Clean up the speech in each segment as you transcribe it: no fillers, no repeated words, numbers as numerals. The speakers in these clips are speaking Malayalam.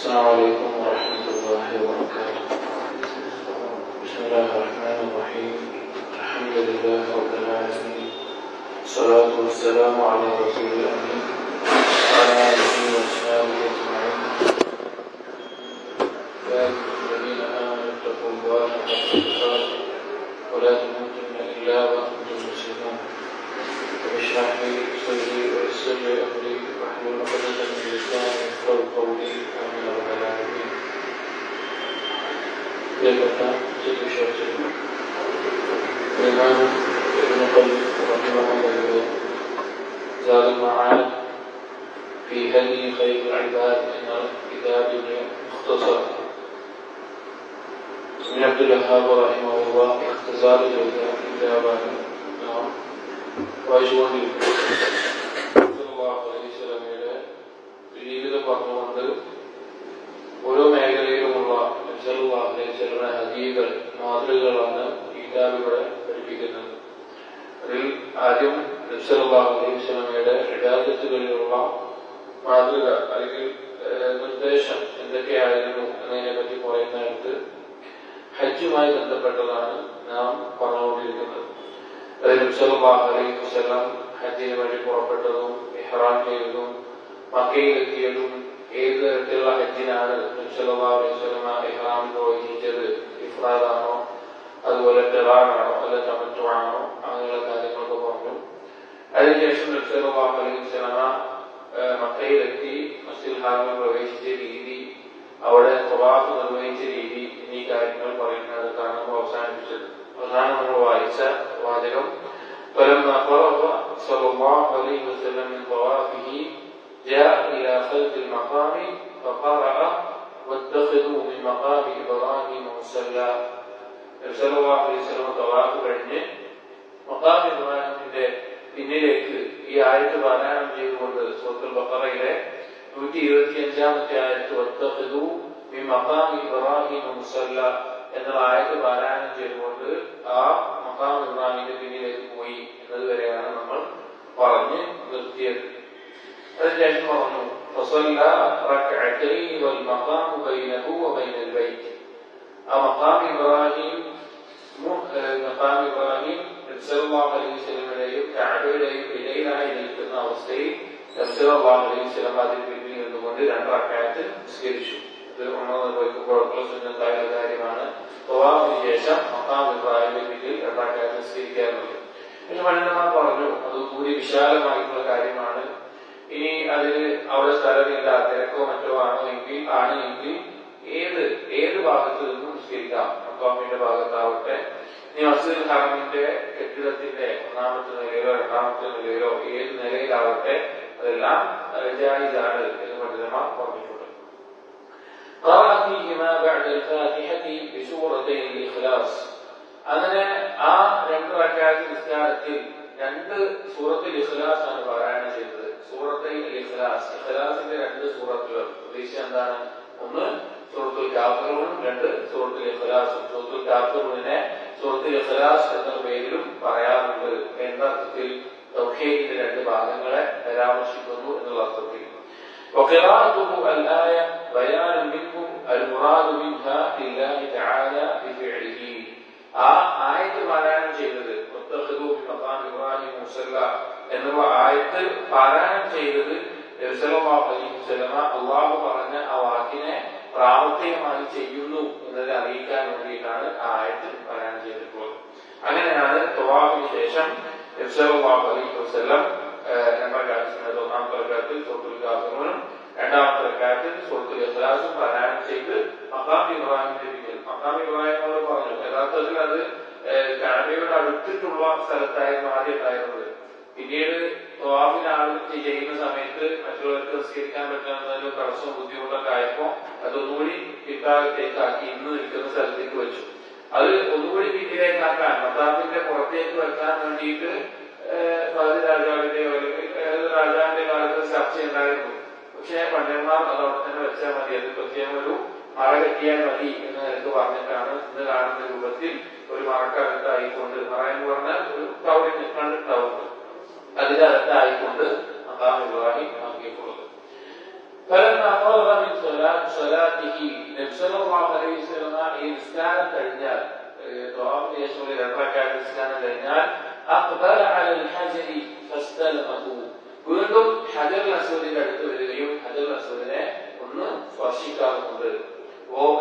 السلام عليكم ورحمة الله وبركاته. بسم الله الرحمن الرحيم. الحمد لله رب العالمين، الصلاة والسلام على رسول الأمين وعلى آله وأصحابه أجمعين. يا أيها الذين آمنوا اتقوا الله حق تقاته ولا تموتن إلا وأنتم مسلمون. اشرح لي صدري ويسر لي أمري واحلل عقدة من لساني يفقهوا قولي. آمين يا رب العالمين. പ്രിയപ്പെട്ട വിശ്വാസികൾ, ഇമാം ഇബ്നു ഖയ്യിം റഹിമഹുല്ലാഹ് സാദുൽ മആദ് ഫീ ഹദി ഖൈറുൽ ഇബാദ് എന്ന കിതാബിലെ മുഖ്തസർ ഇബ്നു അബ്ദുൽ വഹാബ് റഹിമഹുല്ലാഹ് ഇഖ്തിസാർ ചെയ്ത കിതാബാണ് നാം വായിച്ചുകൊണ്ടിരിക്കുന്നത്. സല്ലല്ലാഹു അലൈഹി വസല്ലമയുടെ ജീവിതം പറഞ്ഞുകൊണ്ട് ഓരോ മേഖലയിലുമുള്ള സല്ലല്ലാഹു അലൈഹി വസല്ലമയുടെ ഹദീകൾ, മാതൃകകളാണ് ഈ കിതാബിലൂടെ പഠിപ്പിക്കുന്നത്. അതിൽ ആദ്യം സല്ലല്ലാഹു അലൈഹി വസല്ലമയുടെ ഇബാദത്തുകളിലുള്ള മാതൃക അല്ലെങ്കിൽ നിർദ്ദേശം എന്തൊക്കെയായിരുന്നു എന്നതിനെ പറ്റി പറയുന്നിടത്ത് ഹജ്ജുമായി ബന്ധപ്പെട്ടതാണ് നാം പറഞ്ഞുകൊണ്ടിരിക്കുന്നത്. അതിൽ സല്ലല്ലാഹു അലൈഹി വസല്ലം ഹജ്ജിന് വേണ്ടി പുറപ്പെട്ടതും ഇഹ്റാം ചെയ്തതും മക്കയിലെത്തിയതും ഏത് തരത്തിലുള്ള ഹജ്ജിനാണ് സല്ലല്ലാഹു അലൈഹി വസല്ലം ഇഹ്റാം നിർവഹിച്ചത്, ഇഫ്റാദാണോ അതുപോലെ ഖിറാനാണോ അല്ല തമത്തുആണോ, അങ്ങനെയുള്ള കാര്യങ്ങളൊക്കെ പറഞ്ഞു. അതിനുശേഷം സല്ലല്ലാഹു അലൈഹി വസല്ലം മക്കയിലെത്തി മസ്ജിദുൽ ഹറമിൽ പ്രവേശിച്ച രീതി, അവിടെ ത്വവാഫ് നിർവഹിച്ച രീതി എന്നീ കാര്യങ്ങൾ പറയുന്നിടത്താണ് നമ്മൾ അവസാനിപ്പിച്ചത്. അവസാനം നമ്മൾ വായിച്ച വാചകം فلما فرغ صلى الله عليه وسلم من طوافه جاء إلى خلف المقام فقرأ واتخذوا من مقام إبراهيم مصلى. സല്ലല്ലാഹു അലൈഹി വസല്ലം തവാഫ് കഴിഞ്ഞ് മഖാം ഇബ്രാഹിമിന്റെ പിന്നിലേക്ക് ഈ ആയത്ത് പാരായണം ചെയ്തുകൊണ്ട് സൂറത്തുൽ ബഖറയിലെ 125-ാമത്തെ ആയത്ത് വത്തഖിദു മിൻ മഖാം ഇബ്രാഹിം മുസല്ല എന്ന ആയത്ത് പാരായണം ചെയ്തുകൊണ്ട് ആ മഖാം ഇബ്രാഹിമിന്റെ പിന്നിലേക്ക് പോയി എന്നതുവരെയാണ് നമ്മൾ പറഞ്ഞ് നിർത്തിയത്. അതിനുശേഷം പറഞ്ഞു ഫസല്ല റക്അതൈൻ വൽ മഖാം ബൈനഹു വബൈനൽ ബൈത്ത്. ആ മഖാം ഇബ്രാഹിം സല്ലല്ലാഹു അലൈഹി വസല്ലമയുടെയും കഅബയുടെയും ഇടയിലായി നിൽക്കുന്ന അവസ്ഥയിൽ സല്ലല്ലാഹു അലൈഹി വസല്ലം അതിന് പിന്നിൽ നിന്നുകൊണ്ട് 2 റക്അത്ത് നിസ്കരിച്ചു. ഇത് ഉംറ നിർവഹിക്കുമ്പോഴുള്ള സുന്നത്തായ കാര്യമാണ്. തവാഫിന് ശേഷം മഖാം ഇബ്രാഹിമിന്റെ പിന്നിൽ 2 റക്അത്ത് നിസ്കരിക്കുക എന്നുള്ളത്. പിന്നെ പണ്ഡിതന്മാർ പറഞ്ഞു അത് കൂടി വിശാലമായിട്ടുള്ള കാര്യമാണ്. ഇനി അതിന് അവിടെ സ്ഥലമില്ല, തിരക്കോ മറ്റോ ആണെങ്കിൽ ഏത് ഭാഗത്ത് നിന്നും നിസ്കരിക്കാം. മഖാമിന്റെ ഭാഗത്താവട്ടെ, ഇനി മസ്ജിദുൽ ഹറമിന്റെ കെട്ടിടത്തിന്റെ 1ാമത്തെ നിലയിലോ 2ാമത്തെ നിലയിലോ ഏത് നിലയിലാവട്ടെ അതെല്ലാം ജായിസാണ് എന്ന് പണ്ഡിതന്മാർ പറഞ്ഞിട്ടുണ്ട്. അങ്ങനെ ആ 2 റക്അത്ത് നിസ്കാരത്തിൽ 2 സൂറത്തുൽ ഇഖ്ലാസ് ആണ് പാരായണം ചെയ്തത്. സൂറത്തുൽ ഇഖ്ലാസ്, ഇഖ്ലാസിന്റെ 2 സൂറത്തുകൾ. ഉദ്ദേശം എന്താണ്? ഒന്ന് സൂറത്തുൽ കാഫിറൂൻ, 2 സൂറത്തുൽ ഇഖ്ലാസ്. സൂറത്തുൽ കാഫിറൂനെ സൂറത്തുൽ ഇഖ്ലാസ് എന്ന പേരിലും പറയാറുണ്ട്. എന്നർത്ഥത്തിൽ തൗഹീദിന്റെ 2 ഭാഗങ്ങളെ പരാമർശിക്കുന്നു എന്നുള്ള അർത്ഥത്തിൽ. وقراءته الآية بيان منه المراد منها لله تعالى بفعله. ആ ആയത്ത് പാരായണം ചെയ്തത് വത്തഖിദു മിൻ മഖാം ഇബ്രാഹിം മുസല്ല എന്നുള്ള ആയത്ത് പാരായണം ചെയ്തത് സല്ലല്ലാഹു അലൈഹി വസല്ലം അല്ലാഹു പറഞ്ഞ ആ വാക്കിനെ പ്രാവർത്തികമായി ചെയ്യുന്നു എന്നത് അറിയിക്കാൻ വേണ്ടിയിട്ടാണ് ആ ആയത്ത് പാരായണം ചെയ്തിട്ടുള്ളത്. അങ്ങനെയാണ് തവാഫിന് ശേഷം സല്ലല്ലാഹു അലൈഹി വസല്ലം 2 റക്അത്ത്, 1ാമത്തെ റക്അത്തിൽ സൂറത്തുൽ കാഫിറൂനും 2ാമത്തെ റക്അത്തിൽ സൂറത്തുൽ ഇഖ്ലാസും പാരായണം ചെയ്ത് മഖാം ഇബ്രാഹിമിന്റെ പിന്നിൽ. മഖാം ഇബ്രാഹിം നമ്മൾ പറഞ്ഞു യഥാർത്ഥത്തിൽ അത് കഅബയുടെ അടുത്തിട്ടുള്ള സ്ഥലത്തായിരുന്നു ആദ്യം ഉണ്ടായിരുന്നത്. പിന്നീട് തവാഫിന് ആളുകൾ ചെയ്യുന്ന സമയത്ത് മറ്റുള്ളവർക്ക് നിസ്കരിക്കാൻ പറ്റുന്നതിന് തടസ്സവും ബുദ്ധിമുട്ടൊക്കെ ആയപ്പോ അതൊന്നുകൂടി പിൻഭാഗത്തേക്കാക്കി ഇന്ന് നിൽക്കുന്ന സ്ഥലത്തേക്ക് വെച്ചു. അത് ഒന്നുകൂടി പിന്നിലേക്കാക്കാൻ മഖാമിന്റെ പുറത്തേക്ക് വെക്കാൻ വേണ്ടിയിട്ട് രാജാവിന്റെയോ അല്ലെങ്കിൽ ഏത് രാജാവിന്റെ കാലത്ത് ചർച്ച ഉണ്ടായിരുന്നു. പക്ഷെ പണ്ഡിതന്മാർ അതോടെ തന്നെ വെച്ചാൽ മതി, അത് പ്രത്യേകം ഒരു മറ കെട്ടിയാൽ മതി എന്ന് നിനക്ക് പറഞ്ഞിട്ടാണ് ഇന്ന് കാണുന്ന രൂപത്തിൽ ഒരു മറക്കകത്തായിക്കൊണ്ട്, മറ എന്ന് പറഞ്ഞാൽ ഒരു കവറിന് കണ്ടിട്ടാവുന്നത്, അതിനകത്തായിക്കൊണ്ട് മഖാം ഇബ്രാഹിം ആക്കിയിട്ടുള്ളത്. فلما فرغ من صلاة സ്വലാത്തിഹി നബി സല്ലല്ലാഹു അലൈഹി വസല്ലം ഈ നിസ്കാരം കഴിഞ്ഞാൽ തവാഫിന് ശേഷം ഒരു 2 റക്അത്ത് നിസ്കാരം കഴിഞ്ഞാൽ അഖ്ബല അലൽ ഹജരി ഫസ്തലമഹു വീണ്ടും ഹജറുൽ അസ്വദിന്റെ അടുത്ത് വരികയും ഹജറുൽ അസ്വദിനെ ഒന്ന് സ്പർശിക്കാറുണ്ട്.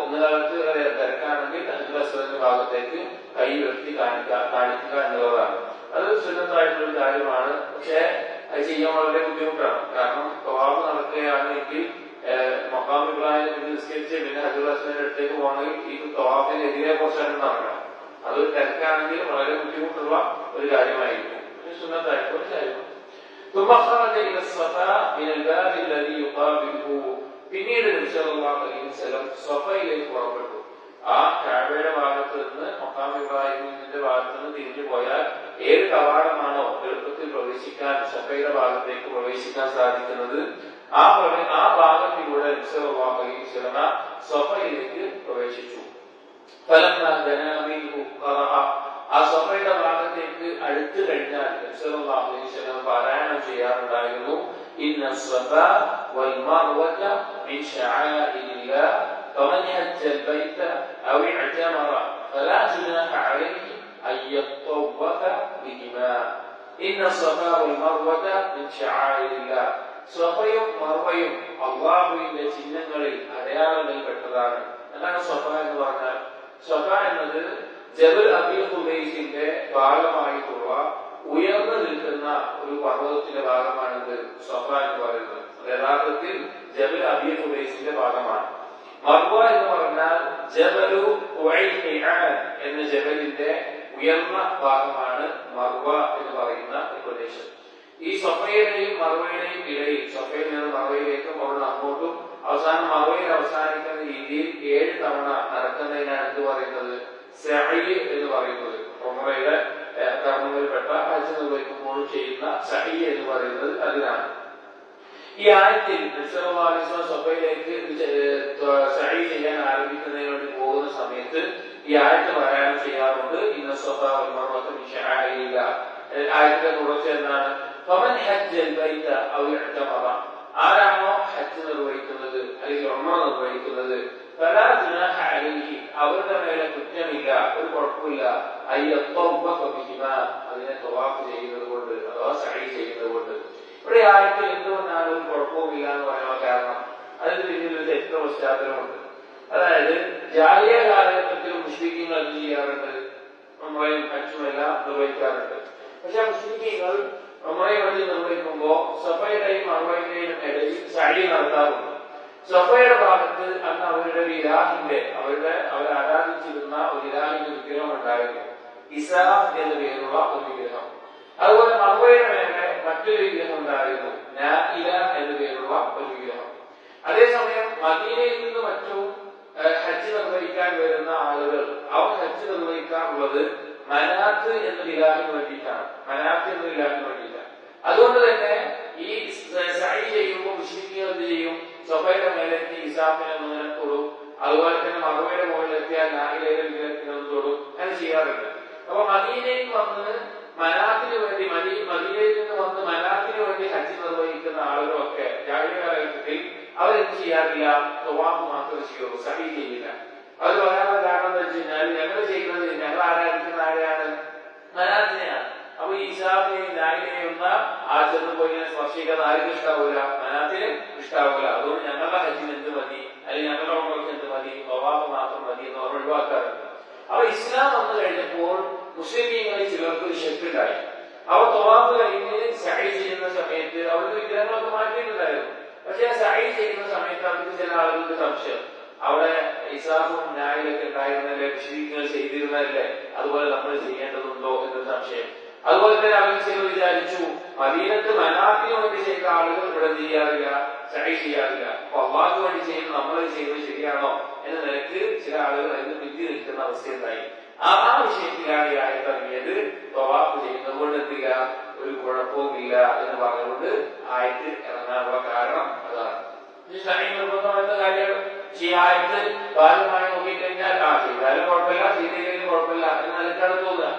ഇന്ന് കാലത്ത് തിരക്കാണെങ്കിൽ ഹജറുൽ അസ്വദിന്റെ ഭാഗത്തേക്ക് കൈ ഉയർത്തി കാണിക്കുക എന്നുള്ളതാണ്. അത് സുന്നത്തായിട്ടുള്ള ഒരു കാര്യമാണ്. പക്ഷെ അത് ചെയ്യാൻ വളരെ ബുദ്ധിമുട്ടാണ്. കാരണം തവാഫ് നടക്കുകയാണെങ്കിൽ മഖാം ഇബ്രാഹിം നിസ്കരിച്ച് പിന്നെ ഹജറുൽ അസ്വദിന്റെ അടുത്തേക്ക് പോകണമെങ്കിൽ ഈ തവാഫിനെതിരെ കുറച്ചാണ് നടക്കണം. അത് തിരക്കാണെങ്കിൽ വളരെ ബുദ്ധിമുട്ടുള്ള ഒരു കാര്യമായിരിക്കും. സുന്നത്തായിട്ടുള്ള ഒരു കാര്യമാണ്. ثم خرج الى الصفا من الباب الذي يقابله പിന്നീട് നബി സല്ലല്ലാഹു അലൈഹി വസല്ലം സഫയിലേക്ക് പുറപ്പെട്ടു. ആ കഅബയുടെ ഭാഗത്ത് നിന്ന് മഖാം ഇബ്രാഹിമിന്റെ ഭാഗത്ത് നിന്ന് തിരിഞ്ഞു പോയാൽ ഏത് കവാടമാണോ എളുപ്പത്തിൽ പ്രവേശിക്കാൻ സഫയുടെ ഭാഗത്തേക്ക് പ്രവേശിക്കാൻ സാധിക്കുന്നത് ആ ഭാഗത്തിലൂടെ നബി സല്ലല്ലാഹു അലൈഹി വസല്ലം സഫയിലേക്ക് പ്രവേശിച്ചു. ഫലമ്മാ ദനാ മിൻഹു ഖറഅ ആ സഫയുടെ ഭാഗത്തേക്ക് അടുത്തു കഴിഞ്ഞാൽ നബി സല്ലല്ലാഹു അലൈഹി വസല്ലം പാരായണം ചെയ്യാറുണ്ടായിരുന്നു. ഇന്ന الصفا والمروة من شعائر الله فمن حج البيت أو اعتمر فلا جناح عليه أن يطوف بهما إن الصفا والمروة من شعائر الله സഫയും മർവയും അല്ലാഹുവിന്റെ ചിഹ്നങ്ങളിൽ അടയാളങ്ങളിൽപ്പെട്ടതാണ്. എന്താണ് സഫ എന്ന് പറഞ്ഞാൽ? സഫ എന്നത് ജബൽ അബീ ഖുബൈസിന്റെ ഭാഗമായിട്ടുള്ള ഉയർന്നു നിൽക്കുന്ന ഒരു പർവ്വതത്തിന്റെ ഭാഗമാണിത് സഫ എന്ന് പറയുന്നത്. യഥാർത്ഥത്തിൽ ജബൽ അബീ ഖുബൈസിന്റെ ഭാഗമാണ്. മർവ എന്ന് പറഞ്ഞാൽ ജബലു ഉഐനിആൻ എന്ന ജബലിന്റെ ഉയർന്ന ഭാഗമാണ് മർവ എന്ന് പറയുന്ന പ്രദേശം. ഈ സഫയുടെയും മർവയുടെയും ഇടയിൽ സഫയിൽ നിന്ന് മർവയിലേക്കും അവിടെ അങ്ങോട്ടും അവസാനം മർവയിൽ അവസാനിക്കുന്ന രീതിയിൽ 7 തവണ നടക്കുന്നതിനാണ് എന്ത് പറയുന്നത്? സഅയ് എന്ന് പറയുന്നത്. ഉംറയുടെ കർമ്മങ്ങളിൽപ്പെട്ട ഹജ്ജ് നിർവഹിക്കുമ്പോൾ ചെയ്യുന്ന സഅയ് എന്ന് പറയുന്നത് അതിനാണ്. ഈ ആയത്തിൽ നബി സല്ലല്ലാഹു അലൈഹി വസല്ലം സഫയിലേക്ക് സഅയ് ചെയ്യാൻ ആരംഭിക്കുന്നതിന് വേണ്ടി പോകുന്ന സമയത്ത് ഈ ആയത്ത് പാരായണം ചെയ്യാറുണ്ട്. ഇന്ന സ്വഫാ വൽ മർവത മിൻ ശഅഇരില്ലാ. ആയത്തിന്റെ തുടർച്ച എന്താണ്? ഫമൻ ഹജ്ജൽ ബൈത ഔ ഇഅ്തമറ ആരാണോ ഹജ്ജ് നിർവഹിക്കുന്നത് അല്ലെങ്കിൽ ഉംറ നിർവഹിക്കുന്നത് ഫലാ ജുനാഹ അലൈഹി അവരുടെ മേലെ കുറ്റമില്ല, ഒരു കുഴപ്പമില്ല, അയ്യത്തൗഫ ബിഹിമാ അതിനെ തവാഫ് ചെയ്യുന്നത് കൊണ്ട് അഥവാ സഅയ് ചെയ്യുന്നത് കൊണ്ട്. ഇവിടെ ആയത്തിൽ എന്തുകൊണ്ടാണ് ഒരു കുഴപ്പവുമില്ല എന്ന് പറയാൻ കാരണം അതിന് പിന്നിൽ ഒരു ചരിത്ര പശ്ചാത്തലമുണ്ട്. അതായത് ജാഹിലിയ്യ കാലഘട്ടത്തിൽ മുശ്രിക്കീങ്ങൾ എന്ത് ചെയ്യാറുണ്ട്? ഉംറയും ഹജ്ജും എല്ലാം നിർവഹിക്കാറുണ്ട്. പക്ഷെ മുശ്രിക്കീങ്ങൾ ഉംറയും ഹജ്ജും നിർവഹിക്കുമ്പോ സഫയുടെയും മർവയുടെയും ഇടയിൽ സഅയ് നടത്താറുണ്ട്. സഫയുടെ ഭാഗത്ത് അന്ന് അവരുടെ ഒരു ഇലാഹിന്റെ അവർ ആരാധിച്ചിരുന്ന ഒരു ഇലാഹിന്റെ വിഗ്രഹം ഉണ്ടായിരുന്നു. ഇസാഫ് എന്ന പേരുള്ള ഒരു വിഗ്രഹം. അതുപോലെ മർവയുടെ മേലെ മറ്റൊരു വിഗ്രഹം ഉണ്ടായിരുന്നു, നാഇല എന്ന പേരുള്ള ഒരു വിഗ്രഹം. അതേസമയം മദീനയിൽ നിന്ന് മറ്റും ഹജ്ജ് നിർവഹിക്കാൻ വരുന്ന ആളുകൾ അവർ ഹജ്ജ് നിർവഹിക്കാറുള്ളത് മനാത്ത് എന്ന ഇലാഹിന് വേണ്ടിയിട്ടാണ്. മനാത്ത് എന്ന ഇലാഹിന് വേണ്ടിയിട്ടാണ്. അതുകൊണ്ട് തന്നെ ഈ സഅയ് ചെയ്യുമ്പോൾ മുശ്രിക്കുകൾ എന്ത് ചെയ്യും? സഫയുടെ മേലെത്തി ഇസാഫിനെ ഒന്നിനെ തൊടും. അതുപോലെ തന്നെ മർവയുടെ മുകളിലെത്തിയാൽ നായിലയുടെ വിഗ്രഹത്തിനെ തൊടും. അങ്ങനെ ചെയ്യാറുണ്ട്. അപ്പൊ മദീനയിൽ വന്ന് മനാത്തിന് വേണ്ടി മദീനയിൽ നിന്ന് വന്ന് മനാത്തിന് വേണ്ടി ഹജ്ജ് നിർവഹിക്കുന്ന ആളുകളൊക്കെ ജാഹിലിയ്യ കാലഘട്ടത്തിൽ അവരെന്ത് ചെയ്യാറില്ല? തവാഫ് മാത്രമേ ചെയ്യുള്ളൂ, സഅയ് ചെയ്യില്ല. അത് പറയാനുള്ള കാരണം എന്താ വെച്ച് കഴിഞ്ഞാൽ ഞങ്ങൾ ചെയ്യുന്നത് ഞങ്ങൾ ആരാധിക്കുന്ന ആരെയാണ്? മനാത്തിനെയാണ്. അപ്പൊ ഇസാഫിനെയും നായിനെയും ആ ചെന്ന് പോയി ഇങ്ങനെ സ്പർശിക്കാൻ ആർക്കും ഇഷ്ടാവൂല, മനാത്തിന് ഇഷ്ടാവൂല. അതുകൊണ്ട് ഞങ്ങളുടെ ഹജ്ജിന് എന്ത് മതി, അല്ലെങ്കിൽ ഞങ്ങളുടെ ഉംറയ്ക്ക് എന്ത് മതി, തവാഫ് മാത്രം മതി എന്ന് അവർ ഒഴിവാക്കാറുണ്ട്. അപ്പൊ ഇസ്ലാം വന്നു കഴിഞ്ഞപ്പോൾ മുസ്ലിമീങ്ങളിൽ ചിലർക്ക് ഒരു ശക്തിണ്ടായി. അവർ തവാഫ് കഴിഞ്ഞ് സഅയ് ചെയ്യുന്ന സമയത്ത് അവർക്ക് വിഗ്രഹങ്ങളൊക്കെ മാറ്റിയിട്ടുണ്ടായിരുന്നു. പക്ഷെ സഅയ് ചെയ്യുന്ന സമയത്ത് അവർക്ക് ചില ആളുകൾക്ക് സംശയം, അവിടെ ഇസാഫും നായിലൊക്കെ ഉണ്ടായിരുന്നല്ലേ, മുശ്രിക്കുകൾ ചെയ്തിരുന്നല്ലേ, അതുപോലെ നമ്മൾ ചെയ്യേണ്ടതുണ്ടോ എന്നൊരു സംശയം. അതുപോലെ തന്നെ അവർ ചിലർ വിചാരിച്ചു മദീനത്ത് മനാത്തിന് വേണ്ടി ചെയ്ത ആളുകൾ ഇവിടെ ചെയ്യാറില്ല, സഅയ് ചെയ്യാറില്ല. അപ്പൊ അള്ളാഹ്ക്ക് വേണ്ടി ചെയ്യുന്ന നമ്മൾ ചെയ്യുന്നത് ശരിയാണോ എന്ന നിലക്ക് ചില ആളുകൾ അതിന് വിധി നിൽക്കുന്ന അവസ്ഥയുണ്ടായി. ആ വിഷയത്തിലാണ് ഈ ആയത്ത് ഇറങ്ങിയത്. തവാഫ് ചെയ്യുന്നത് കൊണ്ട് എന്തില്ല, ഒരു കുഴപ്പവുമില്ല എന്ന് പറഞ്ഞുകൊണ്ട് ആയത്ത് ഇറങ്ങാനുള്ള കാരണം അതാണ്. സഅയ് നിർബന്ധമായിരുന്ന കാര്യമാണ്. ഈ ആയത്ത് ഭാഗമായി നോക്കിക്കഴിഞ്ഞാൽ ചെയ്താലും കുഴപ്പമില്ല, ചെയ്തില്ലെങ്കിലും കുഴപ്പമില്ല എന്ന നിലക്കാണ് തോന്നുക.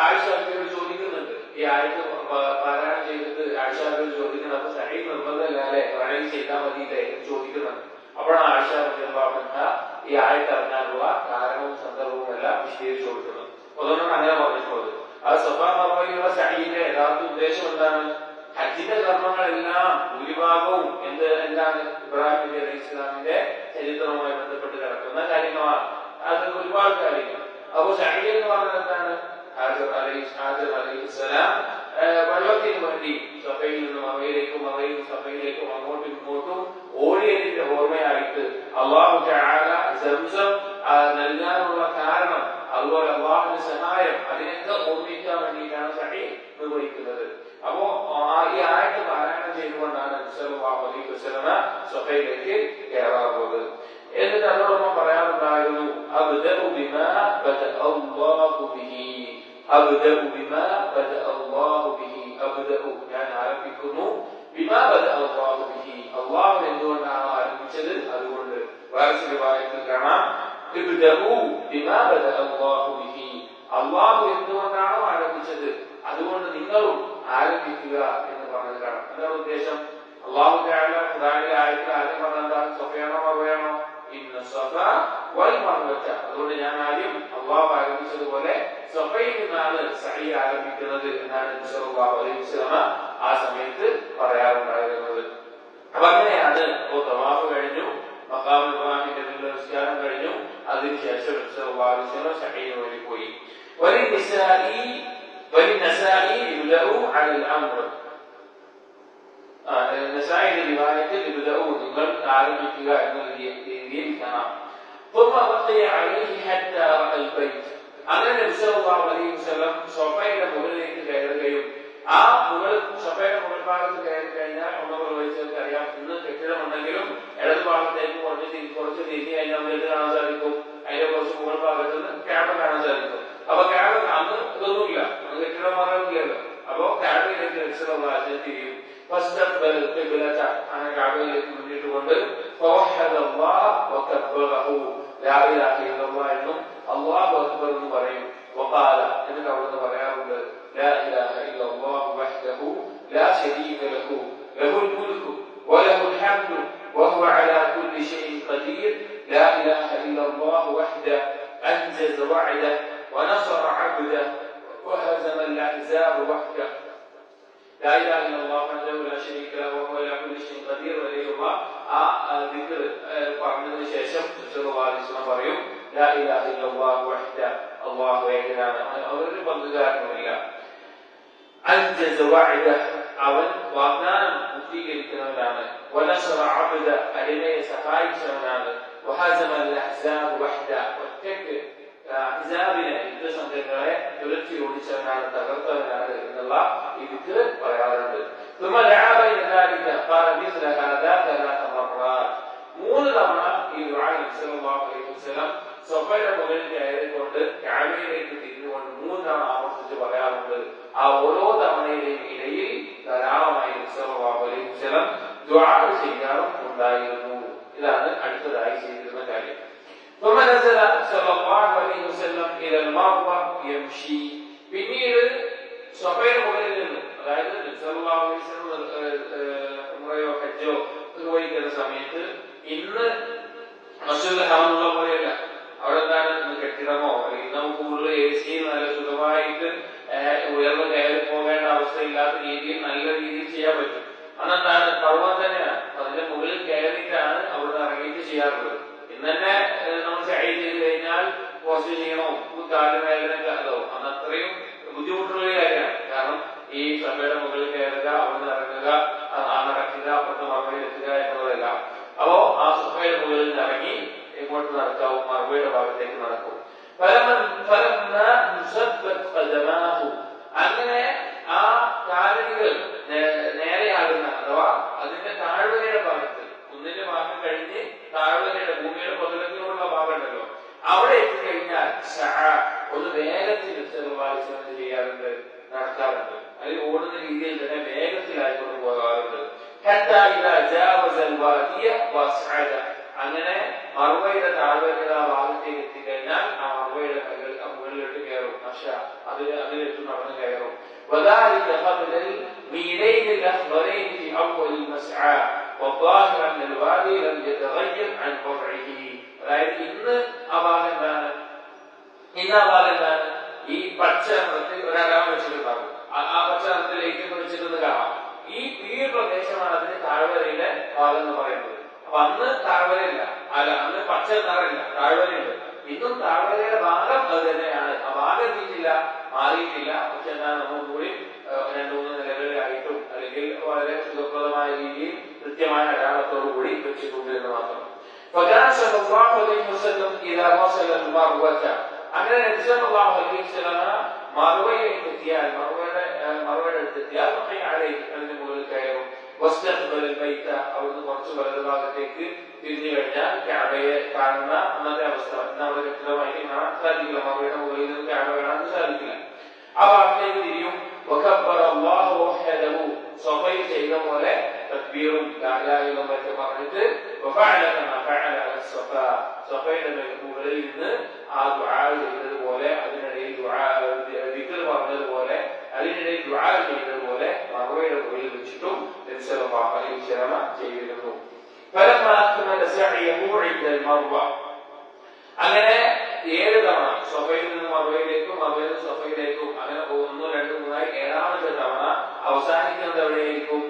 ആയിഷയോട് ചോദിക്കുന്നുണ്ട്, ഈ ആയത്ത് പാരായണം ചെയ്തിട്ട് ആയിഷയോട് ചോദിക്കുന്നത് അപ്പൊ സഅയ് നിർബന്ധമല്ല അല്ലെ വേണമെങ്കിൽ ചെയ്താൽ മതിയില്ലേ എന്ന് ചോദിക്കുന്നത്. അപ്പോഴാണ് ആയിഷ റളിയല്ലാഹു അൻഹ ഈ ആയത്ത് അറിഞ്ഞാലുള്ള കാരണവും സന്ദർഭവും എല്ലാം വിശദീകരിച്ചു കൊടുക്കുന്നത്. അതുകൊണ്ടാണ് അങ്ങനെ പറഞ്ഞിട്ടുള്ളത്. ആ സഫാ മർവയിലുള്ള സഅയിന്റെ യഥാർത്ഥ ഉദ്ദേശം എന്താണ്? ഹജ്ജിന്റെ കർമ്മങ്ങളെല്ലാം ഭൂരിഭാഗവും എന്താണ് ഇബ്രാഹിം നബി അലൈഹി ഇസ്ലാമിന്റെ ചരിത്രവുമായി ബന്ധപ്പെട്ട് കിടക്കുന്ന കാര്യങ്ങളാണ്. അത് ഒരുപാട് കാര്യങ്ങൾ. അപ്പൊ സഅയി എന്ന് പറഞ്ഞാൽ എന്താണ്? ഹാജർ അലൈഹിസ്സലാം വെള്ളത്തിന് വേണ്ടി സഫയിൽ നിന്നും മറവയിലേക്കും മറയിൽ നിന്നും സഫയിലേക്കും അങ്ങോട്ടും ഇങ്ങോട്ടും ഓടിയതിന്റെ ഓർമ്മയായിട്ട് അല്ലാഹു തആല സംസം നൽകാനുള്ള കാരണം, അതുപോലെ അല്ലാഹുവിന്റെ സഹായം, അതിനൊക്കെ ഓർമ്മിക്കാൻ വേണ്ടിയിട്ടാണ് സഅയി നിർവഹിക്കുന്നത്. അപ്പോ ഈ ആയത്ത് പാരായണം ചെയ്തുകൊണ്ടാണ് നബി സല്ലല്ലാഹു അലൈഹി വസല്ലമ സഫയിലേക്ക് കയറാറുള്ളത്. എന്നിട്ട് അതോടൊപ്പം പറയാറുണ്ടായിരുന്നു അബ്ദഉ ബിമാ ബദഅ അല്ലാഹു ബിഹി, അബ്ദഉ ബിമാ ബദഅ അല്ലാഹു ബിഹി, അബ്ദഉ ഞാൻ ആരംഭിക്കുന്നു ബിമാ ബദഅ അല്ലാഹു ബിഹി, അല്ലാഹു എന്തുകൊണ്ടാണ് ആരംഭിച്ചത് അതുകൊണ്ട്. വേറെ ചില വാക്യത്തിൽ കാണാം ഇബ്ദഉ ബിമാ ബദഅ അല്ലാഹു ബിഹി, അല്ലാഹു എന്തുകൊണ്ടാണോ ആരംഭിച്ചത് അതുകൊണ്ട് നിങ്ങളും ആരംഭിക്കുക എന്ന് പറഞ്ഞത് കാണാം. എന്താണ് ഉദ്ദേശം? അല്ലാഹു തആല ഖുർആനിലെ ആയത്തിൽ ആദ്യം പറഞ്ഞാൽ സഫയാണോ മർവയാണോ? ഇന്ന സഫ വൽ മർവത. അതുകൊണ്ട് ഞാൻ ആദ്യം അല്ലാഹു ആരംഭിച്ചതുപോലെ സഫയിൽ നിന്നാണ് സഅയി ആരംഭിക്കുന്നത് എന്നാണ് നബി സല്ലല്ലാഹു അലൈഹി വസല്ലമ ആ സമയത്ത് പറയാറുണ്ടായിരുന്നത്. അപ്പൊ അങ്ങനെയാണ് തവാഫ് കഴിഞ്ഞു, മഖാം ഇബ്രാഹിമിന്റെ നിസ്കാരം കഴിഞ്ഞു, അതിനുശേഷം നബി സല്ലല്ലാഹു അലൈഹി വസല്ലം സഅയിന് വേണ്ടി പോയി. وللنسائي يبدأوا على الأمر. النسائي رواية يبدأوا നിങ്ങൾ ആരംഭിക്കുക എന്ന രീതിയിൽ കാണാം. ثم بقي عليه حتى رأى البيت. അങ്ങനെ നബി സല്ലല്ലാഹു അലൈഹി വസല്ലം സഫയുടെ മുകളിലേക്ക് കയറുകയും ആ സഫയുടെ മുകൾ ഭാഗത്ത് കയറി കഴിഞ്ഞാൽ ഒന്നവർ വഹിച്ചവർക്ക് അറിയാം, ഇന്ന് കെട്ടിടമുണ്ടെങ്കിലും ഇടത് ഭാഗത്തേക്ക് കുറച്ച് തിരിഞ്ഞു കഴിഞ്ഞാൽ നമുക്ക് കാണാൻ സാധിക്കും. അതിന്റെ കുറച്ച് മുകൾ ഭാഗത്ത് നിന്ന് ക്യാബ കാണാൻ സാധിക്കും. അപ്പൊ ക്യാബ് അന്ന് ഇതൊന്നുമില്ല, അന്ന് കെട്ടിടം മാറാനില്ലല്ലോ. അപ്പൊ ക്യാബിലേക്ക് നബി സല്ലല്ലാഹു അലൈഹി വസല്ലം തിരിയും. അങ്ങനെ ക്യാബയിലേക്ക് മുന്നിട്ടുകൊണ്ട് എന്നും അല്ലാഹു അക്ബർ എന്ന് പറയും. എന്നിട്ട് അവിടുന്ന് പറയാറുണ്ട് لا إله إلا الله وحده لا شريك له له الملك وله الحمد وهو على كل شيء قدير لا إله إلا الله وحده أنجز وعده ونصر عبده وهزم الأحزاب وحده لا إله إلا الله وحده لا شريك له وهو على كل شيء قدير وليه الله ذكر പറഞ്ഞതിന് ശേഷം സല്ലല്ലാഹു അലൈഹി വസല്ലം പറയും لا إله إلا الله وحده അല്ലാഹു ഏകനാണ്, അവരൊരു പങ്കുകാരനുമില്ല. أنجز وعده അവൻ വാഗ്ദാനം പൂർത്തീകരിക്കുന്നവനാണ്. ونصر عبده അടിമയെ സഹായിച്ചവനാണ്. وهزم الأحزاب وحده ഒറ്റയ്ക്ക് അഹ്സാബിനെ യുദ്ധസംഘങ്ങളെ തുരത്തി ഓടിച്ചവനാണ്, തകർത്തവനാണ് എന്നുള്ള ഈ ദിക്ർ പറയാറുണ്ട്. ثم دعا بين ذلك قال مثل هذا ثلاث مرات. മൂന്ന് തവണ ഈ ദുആ നബി സല്ലല്ലാഹു അലൈഹി വസല്ലം സഫയുടെ മുകളിൽ കയറിക്കൊണ്ട് കഅബയിലേക്ക് തിരിഞ്ഞുകൊണ്ട് മൂന്ന് തവണ ആവർത്തിച്ച് പറയാറുണ്ട്. ആ ഓരോ തവണയുടെയും ഇടയിൽ ധാരാളമായി നബി സല്ലല്ലാഹു അലൈഹി വസല്ലം ദുആ ചെയ്യാറും ഉണ്ടായിരുന്നു. ഇതാണ് അടുത്തതായി ചെയ്തിരുന്ന കാര്യം. ثم نزل صلى الله عليه وسلم الى المروه يمشي. പിന്നീട് സഫയുടെ മുകളിൽ നിന്ന്, അതായത് നബി സല്ലല്ലാഹു അലൈഹി വസല്ലം ഉംറയോ ഹജ്ജോ നിർവഹിക്കുന്ന സമയത്ത് ഇന്ന് മസ്ജിദുൽ ഹറമുള്ള പോലെയല്ല. അവിടെ എന്താണ് കെട്ടിടമോ അല്ലെങ്കിൽ നമുക്ക് കൂടുതൽ AC നല്ല സുഖമായിട്ട് ഉയർന്നു കയറി പോകേണ്ട അവസ്ഥയില്ലാത്ത രീതിയിൽ നല്ല രീതിയിൽ ചെയ്യാൻ പറ്റും. അന്നെന്താണ് പർവ്വതം തന്നെയാണ്, അതിന്റെ മുകളിൽ കയറിയിട്ടാണ് അവിടെ ഇറങ്ങിയിട്ട് ചെയ്യാറുള്ളത്. ഇന്ന് തന്നെ നമ്മൾ സഅയി ചെയ്ത് കഴിഞ്ഞാൽ കുറച്ച് ചെയ്യണോ കാലുവേദനയൊക്കെ അതാവും. അന്ന് അത്രയും ബുദ്ധിമുട്ടുള്ള കാര്യമാണ്. കാരണം ഈ സഫയുടെ മുകളിൽ കയറുക, അവിടെ ഇറങ്ങുക, നടക്കുക, അപ്പുറത്തെ മറുപടി എത്തുക എന്നുള്ളതല്ല. അപ്പോ ആ സഫയുടെ മുകളിൽ നിന്ന് ഇറങ്ങി ഇങ്ങോട്ട് നടക്കാവും, മറുപടിയുടെ ഭാഗത്തേക്ക് നടക്കും. അങ്ങനെ ആ കാലുകൾ നേരെയാകുന്ന അഥവാ അതിന്റെ താഴ്വരയുടെ ഭാഗത്ത്, കുന്നിന്റെ ഭാഗം കഴിഞ്ഞ് താഴ്വരയുടെ ഭൂമിയുടെ പൊതുലത്തിലുള്ള ഭാഗം ഉണ്ടല്ലോ, അവിടെ എത്തിക്കഴിഞ്ഞാൽ ഒന്ന് വേഗത്തിൽ ചെയ്യാറുണ്ട്, നടക്കാറുണ്ട്. അതിൽ ഓടുന്ന രീതിയിൽ തന്നെ വേഗത്തിലായിക്കൊണ്ട് പോകാറുണ്ട്. അങ്ങനെ മറുവയുടെ താഴ്വരയുടെ ആ ഭാഗത്തേക്ക് എത്തിക്കഴിഞ്ഞാൽ ആ മറുവയുടെ മുകളിലോട്ട് കയറും, അതിലെത്തും, നടന്ന് കയറും. والظاهر أن الوادي لم يتغير عن وضعه. അതായത് ഇന്ന് ആ ഭാഗം എന്താണ്? ഇന്ന് ആ ഭാഗം എന്താണ്? ഈ പച്ച നിറത്തിൽ ഒരടയാളം വെച്ചിട്ടുണ്ടാകും. ആ പച്ച നിറത്തിലേക്ക് വെച്ചിരുന്നത് കാണാം. ഈ പ്രദേശമാണ് അതിന് താഴ്വരയിലെ ഭാഗം എന്ന് പറയുന്നത്. അപ്പൊ അന്ന് താഴ്വരയില്ല, അന്ന് പച്ച നിറമില്ല, താഴ്വരയുണ്ട്. ഇന്നും താഴ്വരയുടെ ഭാഗം അത് തന്നെയാണ്. ആ ഭാഗം എത്തിയിട്ടില്ല, മാറിയിട്ടില്ല. പക്ഷെ എന്താണ്, നമ്മൾ കൂടി 2-3 നിലകളിലായിട്ടും അല്ലെങ്കിൽ വളരെ സുഖപ്രദമായ രീതിയിൽ കൃത്യമായ അടയാളത്തോടു കൂടി വെച്ചിട്ടുണ്ട് എന്ന് മാത്രം. അങ്ങനെ നബി സല്ലല്ലാഹു അലൈഹി വസല്ലം മർവയിലേക്ക് എത്തിയാൽ, മർവയുടെ അടുത്തെത്തിയാൽ അതിന് മുകളിൽ കയറും. അവിടുന്ന് കുറച്ച് വലതു ഭാഗത്തേക്ക് തിരിഞ്ഞു കഴിഞ്ഞാൽ കഅബയെ കാണുന്ന അന്നത്തെ അവസ്ഥ നമ്മുടെ കെട്ടിടമായി കാണാൻ സാധിക്കില്ല. മർവയുടെ മുകളിൽ നിന്ന് കഅബ കാണാൻ സാധിക്കില്ല. ആ ഭാഗത്തേക്ക് തിരിയും. സ്വഫയിൽ ചെയ്ത പോലെ തക്ബീറും ലായിലും മറ്റും പറഞ്ഞിട്ട് സ്വഫയുടെ മുകളിൽ നിന്ന് ആ ദുആ ചെയ്തതുപോലെ, അതിനിടയിൽ ദിക്ർ പറഞ്ഞതുപോലെ, അതിനിടയിൽ ദുആ ചെയ്തതുപോലെ മർവയുടെ മുകളിൽ വെച്ചിട്ടും നബി സല്ലല്ലാഹു അലൈഹി വസല്ലം ചെയ്തിരുന്നു. അങ്ങനെ 7 തവണ സ്വഫയിൽ നിന്ന് മർവയിലേക്കും, മർവയിൽ നിന്ന് സ്വഫയിലേക്കും അങ്ങനെ 1, 2, 3 7ാമത്തെ തവണ അവസാനിക്കുന്നത് എവിടെയായിരിക്കും?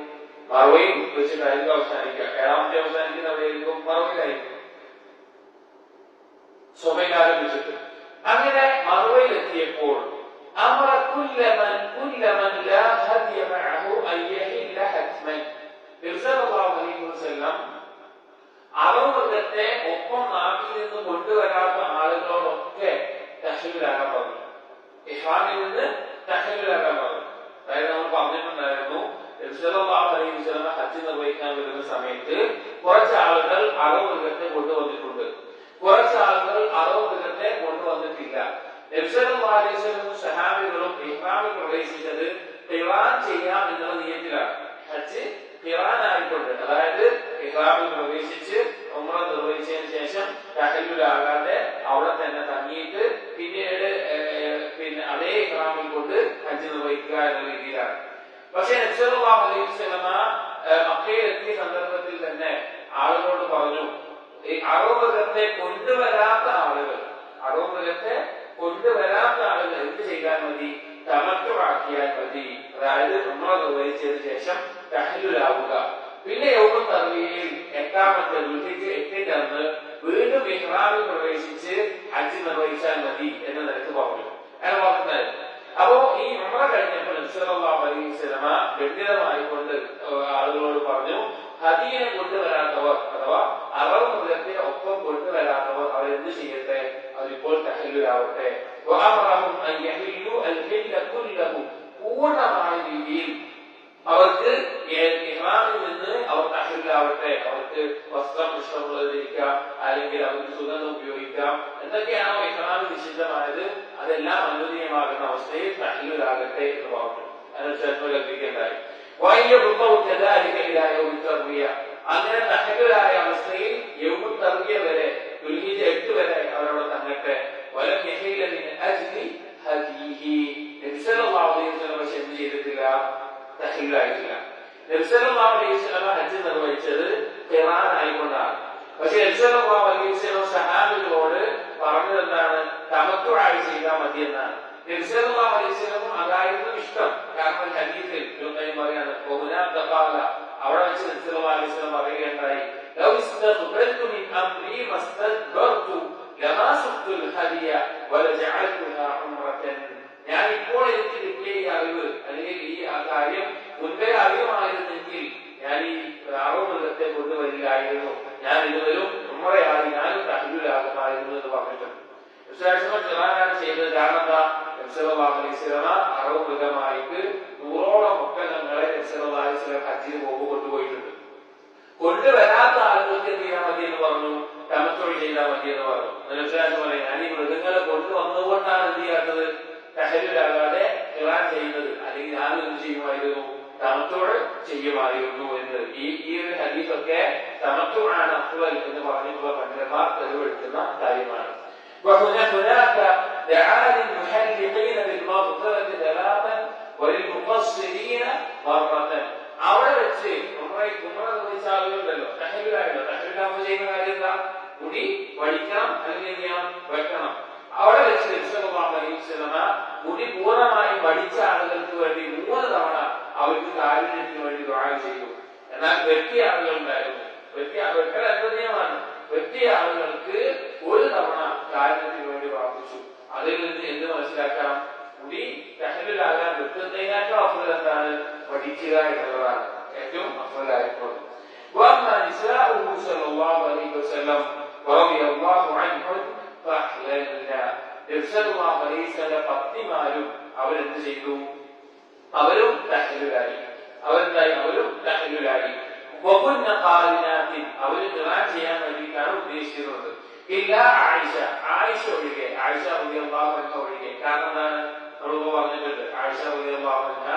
മർവയിൽ വെച്ചിട്ടായിരിക്കും അവസാനിക്കുക. 7ാമത്തെ അവസാനിക്കുന്ന എവിടെയായിരിക്കും? മർവയിലായിരിക്കും, സ്വഫയിൽ ആരംഭിച്ചിട്ട്. അങ്ങനെ മർവയിൽ എത്തിയപ്പോൾ അമറ കുല്ലമൻ ലാ ഹദിയ മഅഹു അയ്യഹില്ല ഹത്മൻ. നബി സല്ലല്ലാഹു അലൈഹി വസല്ലം അറവുമൃഗത്തെ ഒപ്പം നാട്ടിൽ നിന്ന് കൊണ്ടുവരാത്ത ആളുകളോടൊക്കെ തഹ്ലീലാകാൻ പറഞ്ഞു. ഇഹ്റാമിൽ നിന്ന് തഹ്ലീലാകാൻ പറഞ്ഞു. അതായത് നമ്മൾ പറഞ്ഞിട്ടുണ്ടായിരുന്നു, നബി സല്ലല്ലാഹു അലൈഹി വസല്ലം ഹജ്ജ് നിർവഹിക്കാൻ വരുന്ന സമയത്ത് കുറച്ച് ആളുകൾ അറവുമൃഗത്തെ കൊണ്ടുവന്നിട്ടുണ്ട്, കുറച്ച് ആളുകൾ അറവുമൃഗത്തെ കൊണ്ടുവന്നിട്ടില്ല. നബി സല്ലല്ലാഹു അലൈഹി വസല്ലം സഹാബികളും ഇഹ്റാമിൽ പ്രവേശിച്ചത് ഖിറാൻ ചെയ്യാം എന്നുള്ള നിയത്തിലാണ്. ഹജ്ജ് ഖിറാനായിട്ടുണ്ട്. അതായത് ഇഹ്റാമിൽ പ്രവേശിച്ച് ഉംറ നിർവഹിച്ചതിന് ശേഷം തഹല്ലുലാകാതെ അവിടെ തന്നെ തങ്ങിയിട്ട് പിന്നീട് അതേ ഇഹ്റാമിൽ കൊണ്ട് ഹജ്ജ് നിർവഹിക്കുക എന്ന രീതിയിലാണ്. പക്ഷെ നബി സല്ലല്ലാഹു അലൈഹി വസല്ലം മക്കയിൽ എത്തിയ സന്ദർഭത്തിൽ തന്നെ ആളുകളോട് പറഞ്ഞു, ഈ അറവുമൃഗത്തെ കൊണ്ടുവരാത്ത ആളുകൾ എന്ത് ചെയ്താൽ മതി? തമത്തുആക്കിയാൽ മതി. അതായത് ഉംറ നിർവഹിച്ചതിന് ശേഷം തഹല്ലുലാവുക. പിന്നെ യൗമുൽ തർവിയയിൽ 8ാമത്തെ ദുൽഹിജ്ജ 8-ന്റെ അന്ന് വീണ്ടും ഇഹ്റാമിൽ പ്രവേശിച്ച് ഹജ്ജ് നിർവഹിച്ചാൽ മതി എന്ന് നിനക്ക് പറഞ്ഞു. അങ്ങനെ പറഞ്ഞത്. അപ്പോ ഈ ഉംറ കഴിഞ്ഞപ്പോൾ നബി സല്ലല്ലാഹു അലൈഹി വസല്ലം ഗംഭീരമായിക്കൊണ്ട് ആളുകളോട് പറഞ്ഞു, ഹദിയെ കൊണ്ടുവരാത്തവർ അഥവാ അറവ് മൃഗത്തെ ഒപ്പം കൊണ്ടുവരാത്തവർ അവർ എന്ത് ചെയ്യട്ടെ? അതിപ്പോൾ തഹല്ലുലാവട്ടെ. പൂർണ്ണമായ രീതിയിൽ അവർക്ക് ഇഹ്റാമിൽ നിന്ന് അവർ തഹല്ലുലാവട്ടെ. അവർക്ക് വസ്ത്രം ഇഷ്ടമുള്ളത് ധരിക്കാം, അല്ലെങ്കിൽ അവർക്ക് സുഗന്ധം ഉപയോഗിക്കാം. എന്തൊക്കെയാണോ ഇഹ്റാമിൽ നിഷിദ്ധമായത് അതെല്ലാം അനുവദനീയമാകുന്ന അവസ്ഥയിൽ തഹല്ലുലാകട്ടെ എന്ന് പറഞ്ഞു. അതിന് ചേർന്ന് കൽപ്പിക്കേണ്ടായി. അങ്ങനെ തഹല്ലുലായ അവസ്ഥയിൽ യൗമുൽ തർവിയ വരെ, ദുൽഹിജ്ജ 8 വരെ അവരവിടെ തങ്ങട്ടെ. വലം യഹീല മിൻ അജ്ലി ഹദിഹി. നബി സല്ലല്ലാഹു അലൈഹി വസല്ലം പക്ഷെ എന്ത് ചെയ്തിട്ടില്ല? തഹല്ലുലായിട്ടില്ല. നബി സല്ലല്ലാഹു അലൈഹി വസല്ലം ഹജ്ജ് നിർവഹിച്ചത് ഖിറാൻ ആയിക്കൊണ്ടാണ്. പക്ഷെ നബി സല്ലല്ലാഹു അലൈഹി വസല്ലം സഹാബികളോട് പറഞ്ഞത് എന്താണ്? തമത്തുആയി ചെയ്താൽ മതി എന്നാണ്. നബി സല്ലല്ലാഹു അലൈഹി വസല്ലം അതായിരുന്നു ഇഷ്ടം. കാരണം ഹദീസിൽ പറയാണ്, അവിടെ വെച്ച് നബി സല്ലല്ലാഹു അലൈഹി വസല്ലം പറയുകയുണ്ടായി, ലൗ ഇസ്തഖ്ബൽതു മിൻ അംരി മസ്തദ്ബർതു ലമാ സുഖ്തുൽ ഹദിയ വലജഅൽതുഹാ ഉംറതൻ. ഞാൻ ഇപ്പോൾ എനിക്ക് കിട്ടിയ ഈ അറിവ് അല്ലെങ്കിൽ ഈ കാര്യം മുൻപേ അറിയുമായിരുന്നെങ്കിൽ ഞാൻ ഈ അറവുമൃഗത്തെ കൊണ്ടുവരില്ലായിരുന്നു, ഞാൻ ഇതുവരും ഉംറയായി ഞാനും തഹല്ലുലാകുമായിരുന്നു എന്ന് പറഞ്ഞിട്ടുണ്ട്. ഖിറാനാണ് ചെയ്തത്. കാരണം എന്താ? നബി സല്ലല്ലാഹു അലൈഹി വസല്ലം അറവുമൃഗമായിട്ട് 100ഓളം ഒട്ടകങ്ങളെ നബി സല്ലല്ലാഹു അലൈഹി വസല്ലം ഹജ്ജിന് പോകുമ്പോൾ കൊണ്ടുപോയിട്ടുണ്ട്. കൊണ്ടുവരാത്ത ആളുകൾക്ക് എന്ത് ചെയ്താൽ മതി എന്ന് പറഞ്ഞു? തമത്തുഅ ചെയ്താൽ മതി എന്ന് പറഞ്ഞു. പറയും, ഞാൻ ഈ മൃഗങ്ങളെ കൊണ്ടുവന്നുകൊണ്ടാണ് എന്ത് ചെയ്യാത്തത്? തഹല്ലുലാകാതെ ഖിറാൻ ചെയ്യുന്നത്. അല്ലെങ്കിൽ ഞാൻ എന്ത് ചെയ്യുമായിരുന്നു? തമത്തുഅ ചെയ്യുമായിരുന്നു എന്ന്. ഈ ഒരു ഹദീസൊക്കെ തമത്തുഅാണ് അഫ്ളൽ എന്ന് പറഞ്ഞിട്ടുള്ള പണ്ഡിതന്മാർ തെളിവെടുക്കുന്ന കാര്യമാണ്. هناك دعاء للمحلقين بالمغفرة 3 وللمقصرين مرة. അവിടെ വെച്ച് ഉംറ ഉംറ നിർവഹിച്ച ആളുകളുണ്ടല്ലോ, തഹല്ലുലായല്ലോ. തഹല്ലുലാകുമ്പോൾ ചെയ്യുന്ന കാര്യം എന്താ? മുടി വടിക്കണം അല്ലെങ്കിൽ എന്ത് ചെയ്യണം? വെക്കണം. അവിടെ വെച്ച് നബി സല്ലല്ലാഹു അലൈഹി വസല്ലമ മുടി പൂർണ്ണമായും വടിച്ച ആളുകൾക്ക് വേണ്ടി 3 തവണ അവർക്ക് കാരുണ്യത്തിന് വേണ്ടി ദുആ ചെയ്തു. എന്നാൽ വെട്ടിയ ആളുകളുണ്ടായിരുന്നു, വെട്ടൽ അനുവദനീയമാണ്. വെട്ടിയ ആളുകൾക്ക് 1 തവണ കാരുണ്യത്തിന് വേണ്ടി പ്രാർത്ഥിച്ചു. അതിൽ നിന്ന് എന്ത് മനസ്സിലാക്കാം? മുടി തഹല്ലുലാകാൻ വെട്ടുന്നതിനേക്കാൾ അഫ്ളൽ എന്താണ്? വടിക്കുക എന്നുള്ളതാണ് ഏറ്റവും അഫ്ളലായിട്ടുള്ളത്. وأما نساؤه صلى الله عليه وسلم رضي الله عنهم فأحللنا. നബി സല്ലല്ലാഹു അലൈഹി വസല്ലം പത്നിമാരും അവരെന്ത് ചെയ്തു? അവരും തഹല്ലുലായി. അവരും തഹല്ലുലായി. വകുന്ന ഖാലിനാത്തിൻ, അവർ ഖിറാൻ ചെയ്യാൻ വേണ്ടിയിട്ടാണ് ഉദ്ദേശിക്കുന്നത്. ഇല്ല ആയിഷ ഒഴികെ, ആയിഷ റളിയല്ലാഹു അൻഹ ഒഴികെ. കാരണം എന്താണ്? നമ്മൾ പറഞ്ഞിട്ടുണ്ട്, ആയിഷ റളിയല്ലാഹു അൻഹ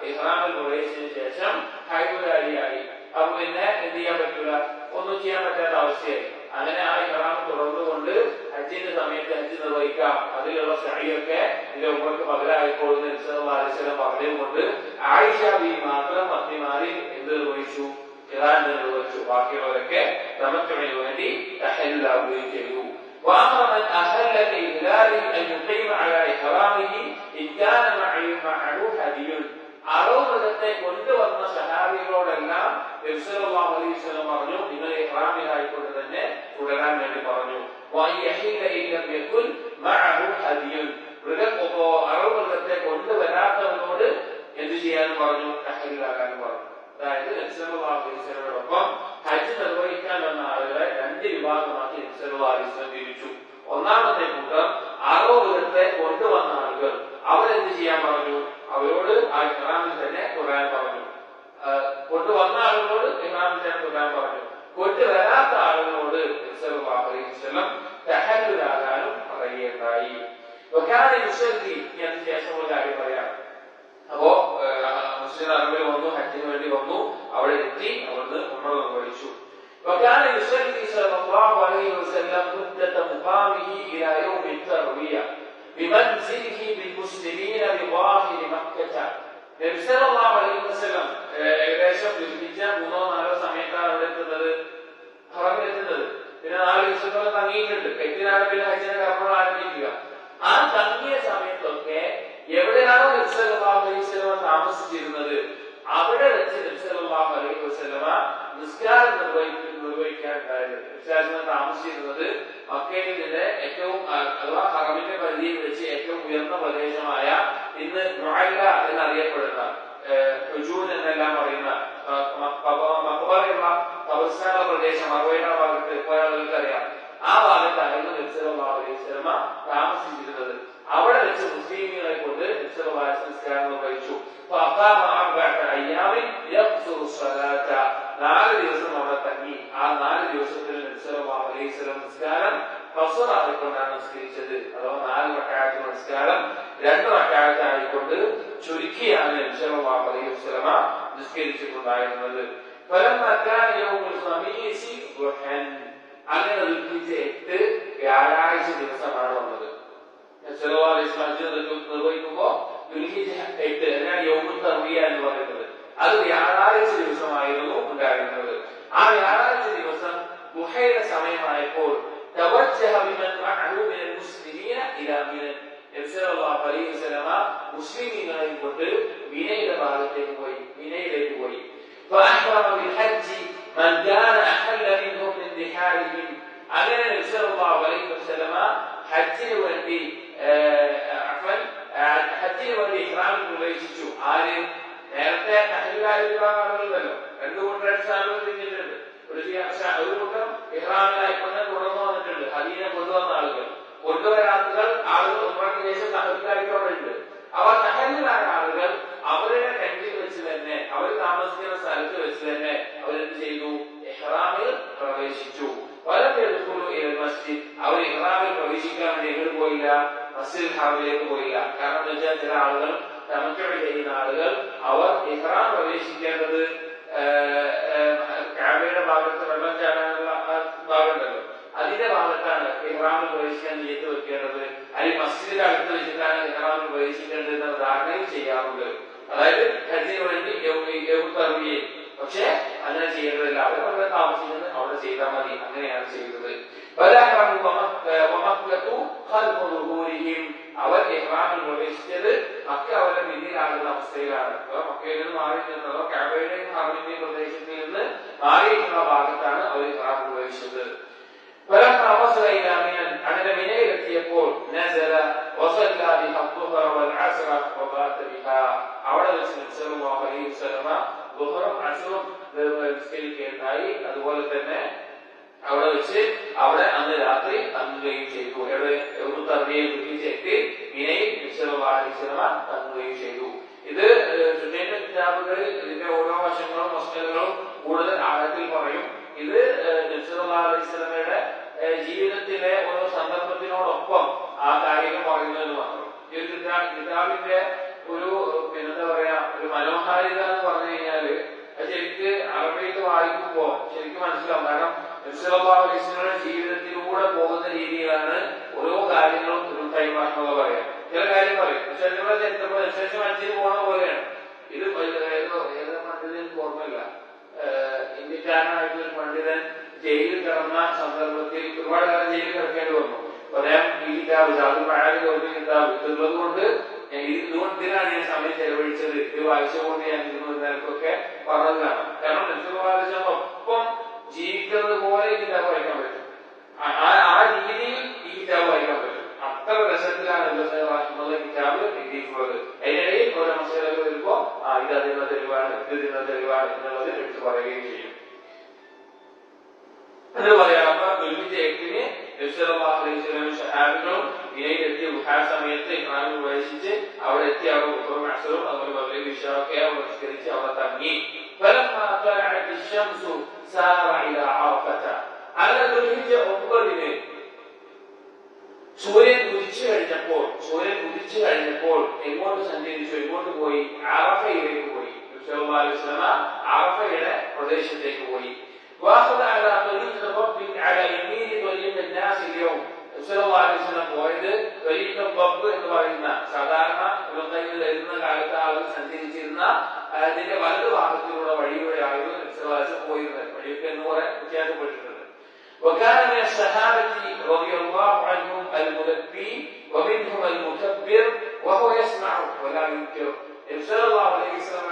ഇഹ്റാമിൽ പ്രവേശിച്ചതിന് ശേഷം ഹൈബുലാരിയായി. അപ്പൊ പിന്നെ എന്ത് ചെയ്യാൻ പറ്റൂല, ഒന്നും ചെയ്യാൻ പറ്റാത്ത അവസ്ഥയായി. അങ്ങനെ ആ ഇഹ്റാം തുടർന്നുകൊണ്ട് ഹജ്ജിന്റെ സമയത്ത് ഹജ്ജ് നിർവഹിക്കാം, അതിലുള്ള സഅയൊക്കെ ഇതിന്റെ ഉംറക്ക് പകരമായിക്കോളും നബി സല്ലല്ലാഹു അലൈഹി വസല്ലം പറഞ്ഞുകൊണ്ട് ആയിഷ ബീവി മാത്രം പത്നിമാരിൽ എന്ത് നിർവഹിച്ചു? ഖിറാൻ നിർവഹിച്ചു. ബാക്കിയുള്ളവരൊക്കെ തമത്തുഇന് വേണ്ടി തഹല്ലുലാവുകയും ചെയ്തു. وأمر من أهل بإهلاله أن يقيم على إحرامه إن كان معه هدي. അറൗമൃഗത്തെ കൊണ്ടുവന്ന സഹാബികളോടെല്ലാം നബി സല്ലല്ലാഹു അലൈഹി വസല്ലം പറഞ്ഞു, നിങ്ങൾ ഇഹ്റാമിലായിക്കൊണ്ട് തന്നെ തുടരാൻ വേണ്ടി പറഞ്ഞു. അറൗമൃഗത്തെ കൊണ്ടുവരാത്തവനോട് എന്ത് ചെയ്യാനും പറഞ്ഞു? തഹല്ലുലാകാനും പറഞ്ഞു. അതായത് നബി സല്ലല്ലാഹു അലൈഹി വസല്ലമയോടൊപ്പം ഹജ്ജ് നിർവഹിക്കാൻ വന്ന ആളുകളെ 2 വിഭാഗമാക്കി നബി സല്ലല്ലാഹു അലൈഹി വസല്ലം തിരിച്ചു. ഒന്നാമത്തെ കൂട്ടം അറൗമൃഗത്തെ കൊണ്ടുവന്ന ആളുകൾ, അവരെന്ത് ചെയ്യാൻ പറഞ്ഞു? അവരോട് ആ ഇഹ്റാമിൽ തന്നെ തുടരാൻ പറഞ്ഞു. കൊണ്ടുവന്ന ആളുകളോട് ഇഹ്റാമിൽ തന്നെ തുടരാൻ പറഞ്ഞു. കൊണ്ടുവരാത്ത ആളുകളോട് നബി സല്ലല്ലാഹു അലൈഹി വസല്ലം തഹല്ലുലാകാനും പറയുകയുണ്ടായി. ശേഷമുള്ള കാര്യം പറയാം. അപ്പോ മുസ്ലിം അറബിൽ വന്നു, ഹജ്ജിന് വേണ്ടി വന്നു, അവിടെ എത്തി, അവിടുന്ന് ഉംറ നിർവഹിച്ചു. وكان يصلي صلى الله عليه وسلم مدة مقامه إلى يوم التروية بمنزله بالمسلمين بظاهر مكة. നബി സല്ലല്ലാഹു അലൈഹി വസല്ലം ഏകദേശം ദുൽഹിജ്ജ 3-4 സമയത്താണ് അവിടെ എത്തുന്നത്, ഹറമിലെത്തുന്നത്. പിന്നെ 4 ദിവസത്തോളം തങ്ങിയിട്ടുണ്ട്. എത്തിനാണ് പിന്നെ ഹജ്ജിന്റെ കർമ്മങ്ങൾ ആരംഭിക്കുക. ആ തങ്ങിയ സമയത്തൊക്കെ എവിടെയാണോ നബി സല്ലല്ലാഹു അലൈഹി വസല്ലം താമസിച്ചിരുന്നത് അവിടെ വെച്ച് നബി സല്ലല്ലാഹു അലൈഹി വസല്ലം നിസ്കാരം നിർവഹിക്കാനുണ്ടായത്. താമസിച്ചിരുന്നത് മക്കയിലെ ഏറ്റവും അഥവാ ഹറമിന്റെ പരിധിയിൽ വെച്ച് ഏറ്റവും ഉയർന്ന പ്രദേശമായ ഇന്ന് മുഅല്ല എന്നറിയപ്പെടുന്ന ഹുജൂൻ എന്നെല്ലാം പറയുന്ന മഖബറയുള്ള ഖബർസ്ഥാന പ്രദേശം അറുവയുടെ ഭാഗത്ത് പോയ ആളുകൾക്ക് അറിയാം. ആ ഭാഗത്തായിരുന്നു നബി സല്ലല്ലാഹു അലൈഹി വസല്ലം താമസിച്ചിരുന്നത്. അവിടെ വെച്ച് മുസ്ലിമീങ്ങളെ കൊണ്ട് നബി സല്ലല്ലാഹു അലൈഹി വസല്ലം നിസ്കാരം നിർവഹിച്ചു. 4 ദിവസം അവിടെ തങ്ങി. ആ 4 ദിവസത്തിൽ നബി സല്ലല്ലാഹു അലൈഹി വസല്ലം നിസ്കാരം ഖസ്ർ ആയിക്കൊണ്ടാണ് നിസ്കരിച്ചത്. അഥവാ 4 റക്അത്ത് നിസ്കാരം 2 റക്അത്ത് ആയിക്കൊണ്ട് ചുരുക്കിയാണ് നബി സല്ലല്ലാഹു അലൈഹി വസല്ലം നിസ്കരിച്ചിട്ടുണ്ടായിരുന്നത്. അങ്ങനെ ദുൽഹിജ്ജ 8 വ്യാഴാഴ്ച ദിവസമാണ് വന്നത്. നബി സല്ലല്ലാഹു അലൈഹി വസല്ലം നിർവഹിക്കുമ്പോ ദുൽഹിജ്ജ 8 അതിനാണ് യൗമുൽ തർവിയ എന്ന് പറയുന്നത്. അത് വ്യാഴാഴ്ച ദിവസമായിരുന്നു ഉണ്ടായിരുന്നത്. ആ വ്യാഴാഴ്ച ദിവസം ദുഹയുടെ സമയമായപ്പോൾ മുസ്ലിമീങ്ങളെ കൊണ്ട് മിനയുടെ ഭാഗത്തേക്ക് പോയി, മിനയിലേക്ക് പോയി. അങ്ങനെ നബി സല്ലല്ലാഹു അലൈഹി വസല്ലം ഹജ്ജിന് വേണ്ടി ഇഹ്റാമിൽ പ്രവേശിച്ചു. ആര്? നേരത്തെ തഹല്ലുലായ ആളുകളുണ്ടല്ലോ, 2 കൂട്ടം സ്ഥാനങ്ങൾ തിരിഞ്ഞിട്ടുണ്ട്. ഒരു കൂട്ടം ഇഹ്റാമിലായിക്കൊണ്ട് തുടർന്നു വന്നിട്ടുണ്ട്, ഹദീനെ കൊണ്ടുവന്ന ആളുകൾ. കൊണ്ടുവരാത്ത ആളുകൾ ഉംറയ്ക്ക് ശേഷം തഹല്ലുലായിട്ടുണ്ട്. അവർ തഹല്ലുലായ ആളുകൾ അവരുടെ ടെന്റിൽ വെച്ച് തന്നെ, അവർ താമസിക്കുന്ന സ്ഥലത്ത് വെച്ച് തന്നെ അവരെന്ത് ചെയ്തു? ഇഹ്റാമിൽ പ്രവേശിച്ചു. അവർ ഇഹ്റാമിൽ പ്രവേശിക്കാൻ വേണ്ടി എങ്ങോട്ട് പോയില്ല? മസ്ജിദുൽ ഹറമിലേക്ക് പോയില്ല. കാരണം എന്താ വെച്ചാൽ ചില ആളുകൾ തമത്തുഅ ചെയ്യുന്ന ആളുകൾ അവർ ഇഹ്റാം പ്രവേശിക്കേണ്ടത് കഅബയുടെ ഭാഗത്ത് വെള്ളം ചാടാനുള്ള ഭാഗമുണ്ടല്ലോ, അതിന്റെ ഭാഗത്താണ് ഇഹ്റാമിൽ പ്രവേശിക്കാൻ നിയ്യത്ത് വെക്കേണ്ടത്. അല്ലെങ്കിൽ മസ്ജിദിന്റെ അടുത്ത് വെച്ചിട്ടാണ് ഇഹ്റാമിൽ പ്രവേശിക്കേണ്ടത് എന്ന ധാരണയും ചെയ്യാറുണ്ട്. അതായത് ഹജ്ജിന് വേണ്ടി തർവിയയിൽ. പക്ഷെ അങ്ങനെ ചെയ്താൽ മതി. അങ്ങനെയാണ് ചെയ്തത്. അവർ ഇഹ്റാമിൽ പ്രവേശിച്ചത് മക്ക അവരുടെ പിന്നിലാകുന്ന അവസ്ഥയിലാണ്. മക്കയിൽ നിന്ന് മാറി നിന്നതോ കഅബയുടെയും ഹറമിന്റെയും പ്രദേശത്തിൽ നിന്ന് മാറിയിട്ടുള്ള ഭാഗത്താണ് അവർ ഇഹ്റാമിൽ പ്രവേശിച്ചത്. അങ്ങനെ മിനയിലെത്തിയപ്പോൾ അവിടെ വെച്ച് നിസ്കരിക്കുകയുണ്ടായി. അതുപോലെ തന്നെ അവിടെ വെച്ച് അന്ന് രാത്രി തങ്ങുകയും ചെയ്തു. മിനയിൽ തങ്ങുകയും ചെയ്തു. ഇത് സുന്നത്തെ കിതാബുകളിൽ ഇതിന്റെ ഓരോ വശങ്ങളും മസ്അലകളും കൂടുതൽ ആഴത്തിൽ പറയും. ഇത് നബി സല്ലല്ലാഹു അലൈഹി വസല്ലമയുടെ ജീവിതത്തിലെ ഓരോ സന്ദർഭത്തിനോടൊപ്പം ആ കാര്യങ്ങൾ പറയുന്നതെന്ന് മാത്രം. ഈ ഒരു കിതാബിന്റെ ഒരു എന്താ പറയാ ഒരു മനോഹാരിത എന്ന് പറഞ്ഞു കഴിഞ്ഞാല് അത് ശരിക്ക് അറബിയിൽ വായിക്കുമ്പോ ശരിക്കും മനസ്സിലാവും. കാരണം നബി സല്ലല്ലാഹു അലൈഹി വസല്ലമയുടെ ജീവിതത്തിലൂടെ പോകുന്ന രീതിയിലാണ് ഓരോ കാര്യങ്ങളും കൈമാറുന്നത് പറയാം. ചില കാര്യം പറയും ചരിത്രം മനുഷ്യന് പോണ പോലെയാണ്. ഇത് ഏത് പണ്ഡിതൻ ഓർമ്മയില്ല, ഇന്ത്യക്കാരനായിട്ടുള്ള പണ്ഡിതൻ ജയിലിൽ കിടന്ന സന്ദർഭത്തിൽ ഒരുപാട് കാലം ജയിലിൽ കിടക്കേണ്ടി വന്നു. പറയാം ഈ കിതാബ് ഇതുള്ളത് കൊണ്ട് ഇതുകൊണ്ടിനാണ് ഞാൻ സമയം ചെലവഴിച്ചത്, ഇത് വായിച്ചുകൊണ്ട് ഞാൻ ഇരുന്നൊക്കെ പറഞ്ഞത് കാണാം. കാരണം ഒപ്പം ജീവിക്കുന്നത് പോലെ ഈ കിതാബ് വായിക്കാൻ പറ്റും. ആ രീതിയിൽ ഈ കിതാബ് വായിക്കാൻ പറ്റും. അത്ര രസത്തിലാണ് കിതാബ് എഴുതിയിട്ടുള്ളത്. അതിനിടയിൽ ഓരോ മസലകൾ വരുമ്പോ ഇത് അതിനുള്ള തെളിവാണ്, ഇത് ഇതിനുള്ള തെളിവാണ് എന്നുള്ളത് എടുത്തു പറയുകയും ചെയ്യും. എന്ന് പറയാവുന്ന ദുൽഹിജ്ജ് സഹാബികളും ഇനയിലെത്തിയ സമയത്ത് ഇഹ്റാമിൽ പ്രവേശിച്ച് അവിടെ എത്തി അവിടെ ബുഖറും അസ്റും അതുപോലെ മഗ്രിബ് ഇശാഒക്കെ അവിടെ നിസ്കരിച്ച് അവിടെ തങ്ങി. അങ്ങനെ ദുൽഹിജ്ജ 9 സൂര്യൻ ഉദിച്ചു കഴിഞ്ഞപ്പോൾ എങ്ങോട്ട് സഞ്ചരിച്ചു? എങ്ങോട്ട് പോയി? അറഫയിലേക്ക് പോയി. അറഫയുടെ പ്രദേശത്തേക്ക് പോയി. പോയത് എന്ന് പറയുന്ന സാധാരണ എഴുതുന്ന കാലത്ത് ആളുകൾ സഞ്ചരിച്ചിരുന്ന അതിന്റെ വലതു ഭാഗത്തിലൂടെ വഴിയുടെ ആളുകൾ പോയിരുന്നത്. വഴിയൊക്കെ എന്ന് കുറെ വ്യത്യാസപ്പെട്ടിട്ടുണ്ട്. وكان من الصحابة رضي الله عنهم الملبي ومنهم المكبر وهو يسمع ولا ينكر. صلى الله عليه وسلم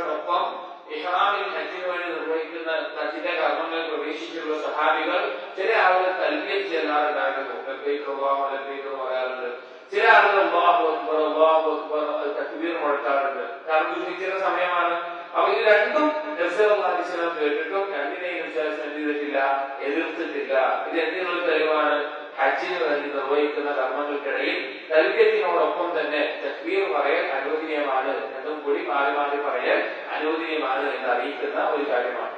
ഇഹ്റാമിൽ ഹജ്ജിന് വേണ്ടി നിർവഹിക്കുന്ന ഹജ്ജിന്റെ കർമ്മങ്ങളിൽ പ്രവേശിച്ചിട്ടുള്ള സഹാബികൾ ചില ആളുകൾ തൽബിയത്ത് ചെല്ലാറുണ്ടായിരുന്നു. പറയാറുണ്ട്. ചില ആളുകൾ അല്ലാഹു അക്ബർ അല്ലാഹു അക്ബർ തക്ബീർ മുഴക്കാറുണ്ട്. കാരണം ദുൽഹിജ്ജയുടെ സമയമാണ്. അപ്പൊ ഇത് രണ്ടും നബി സല്ലല്ലാഹു അലൈഹി വസല്ലം കേട്ടിട്ടും രണ്ടിനെയും ചെയ്തിട്ടില്ല, എതിർത്തിട്ടില്ല. ഇത് എന്തിനുള്ള തെളിവാണ്? ഹജ്ജിന് വേണ്ടി നിർവഹിക്കുന്ന കർമ്മങ്ങൾക്കിടയിൽ തൽബിയത്തിനോടൊപ്പം തന്നെ തക്ബീർ പറയൽ അനുവദനീയമാണ്. രണ്ടും കൂടി മാറി മാറി പറയൽ അനുവദനീയമാണ് എന്ന് അറിയിക്കുന്ന ഒരു കാര്യമാണ്.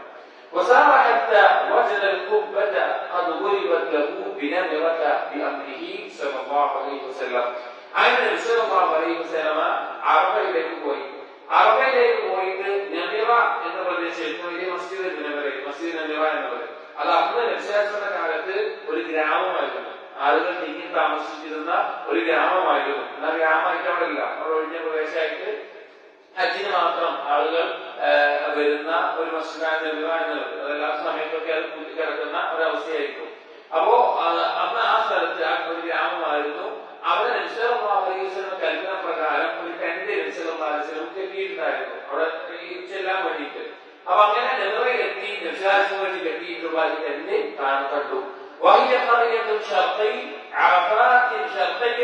അറഫയിലേക്ക് പോയി. അറഫയിലേക്ക് പോയിട്ട് നമിറ എന്ന പ്രദേശത്ത് വലിയ മസ്ജിദ് നമിറ എന്നുള്ളത് അത് അന്ന് നബിയുടെ കാലത്ത് ഒരു ഗ്രാമമായിരുന്നു. ആളുകൾ തിങ്ങി താമസിച്ചിരുന്ന ഒരു ഗ്രാമമായിരുന്നു. എന്നാൽ ഗ്രാമമായിട്ട് അവിടെ ഇല്ല, അവിടെ ഒഴിഞ്ഞ പ്രദേശമായിട്ട് ഹജ്ജിന് മാത്രം ആളുകൾ വരുന്ന ഒരു മസ്ജിദാണ് നമിറ എന്നുള്ളത്. അതെല്ലാ സമയത്തൊക്കെ അത് കൂട്ടിക്കിടക്കുന്ന ഒരവസ്ഥയായിരിക്കും. അപ്പോ അന്ന് ആ സ്ഥലത്ത് ഒരു ഗ്രാമമായിരുന്നു. അവിടെ കൽപ്പന പ്രകാരം ഒരു ടെന്റ് കെട്ടിയിട്ടുണ്ടായിരുന്നു അവിടെ ചെല്ലാൻ വേണ്ടിയിട്ട്. അപ്പൊ അങ്ങനെ നെറുകയെത്തി നബിസ്വല്ലല്ലാഹു അലൈഹി വസല്ലം കെട്ടിയിട്ടുള്ള ടെന്റ് കണ്ടു. وهي قرية شرقي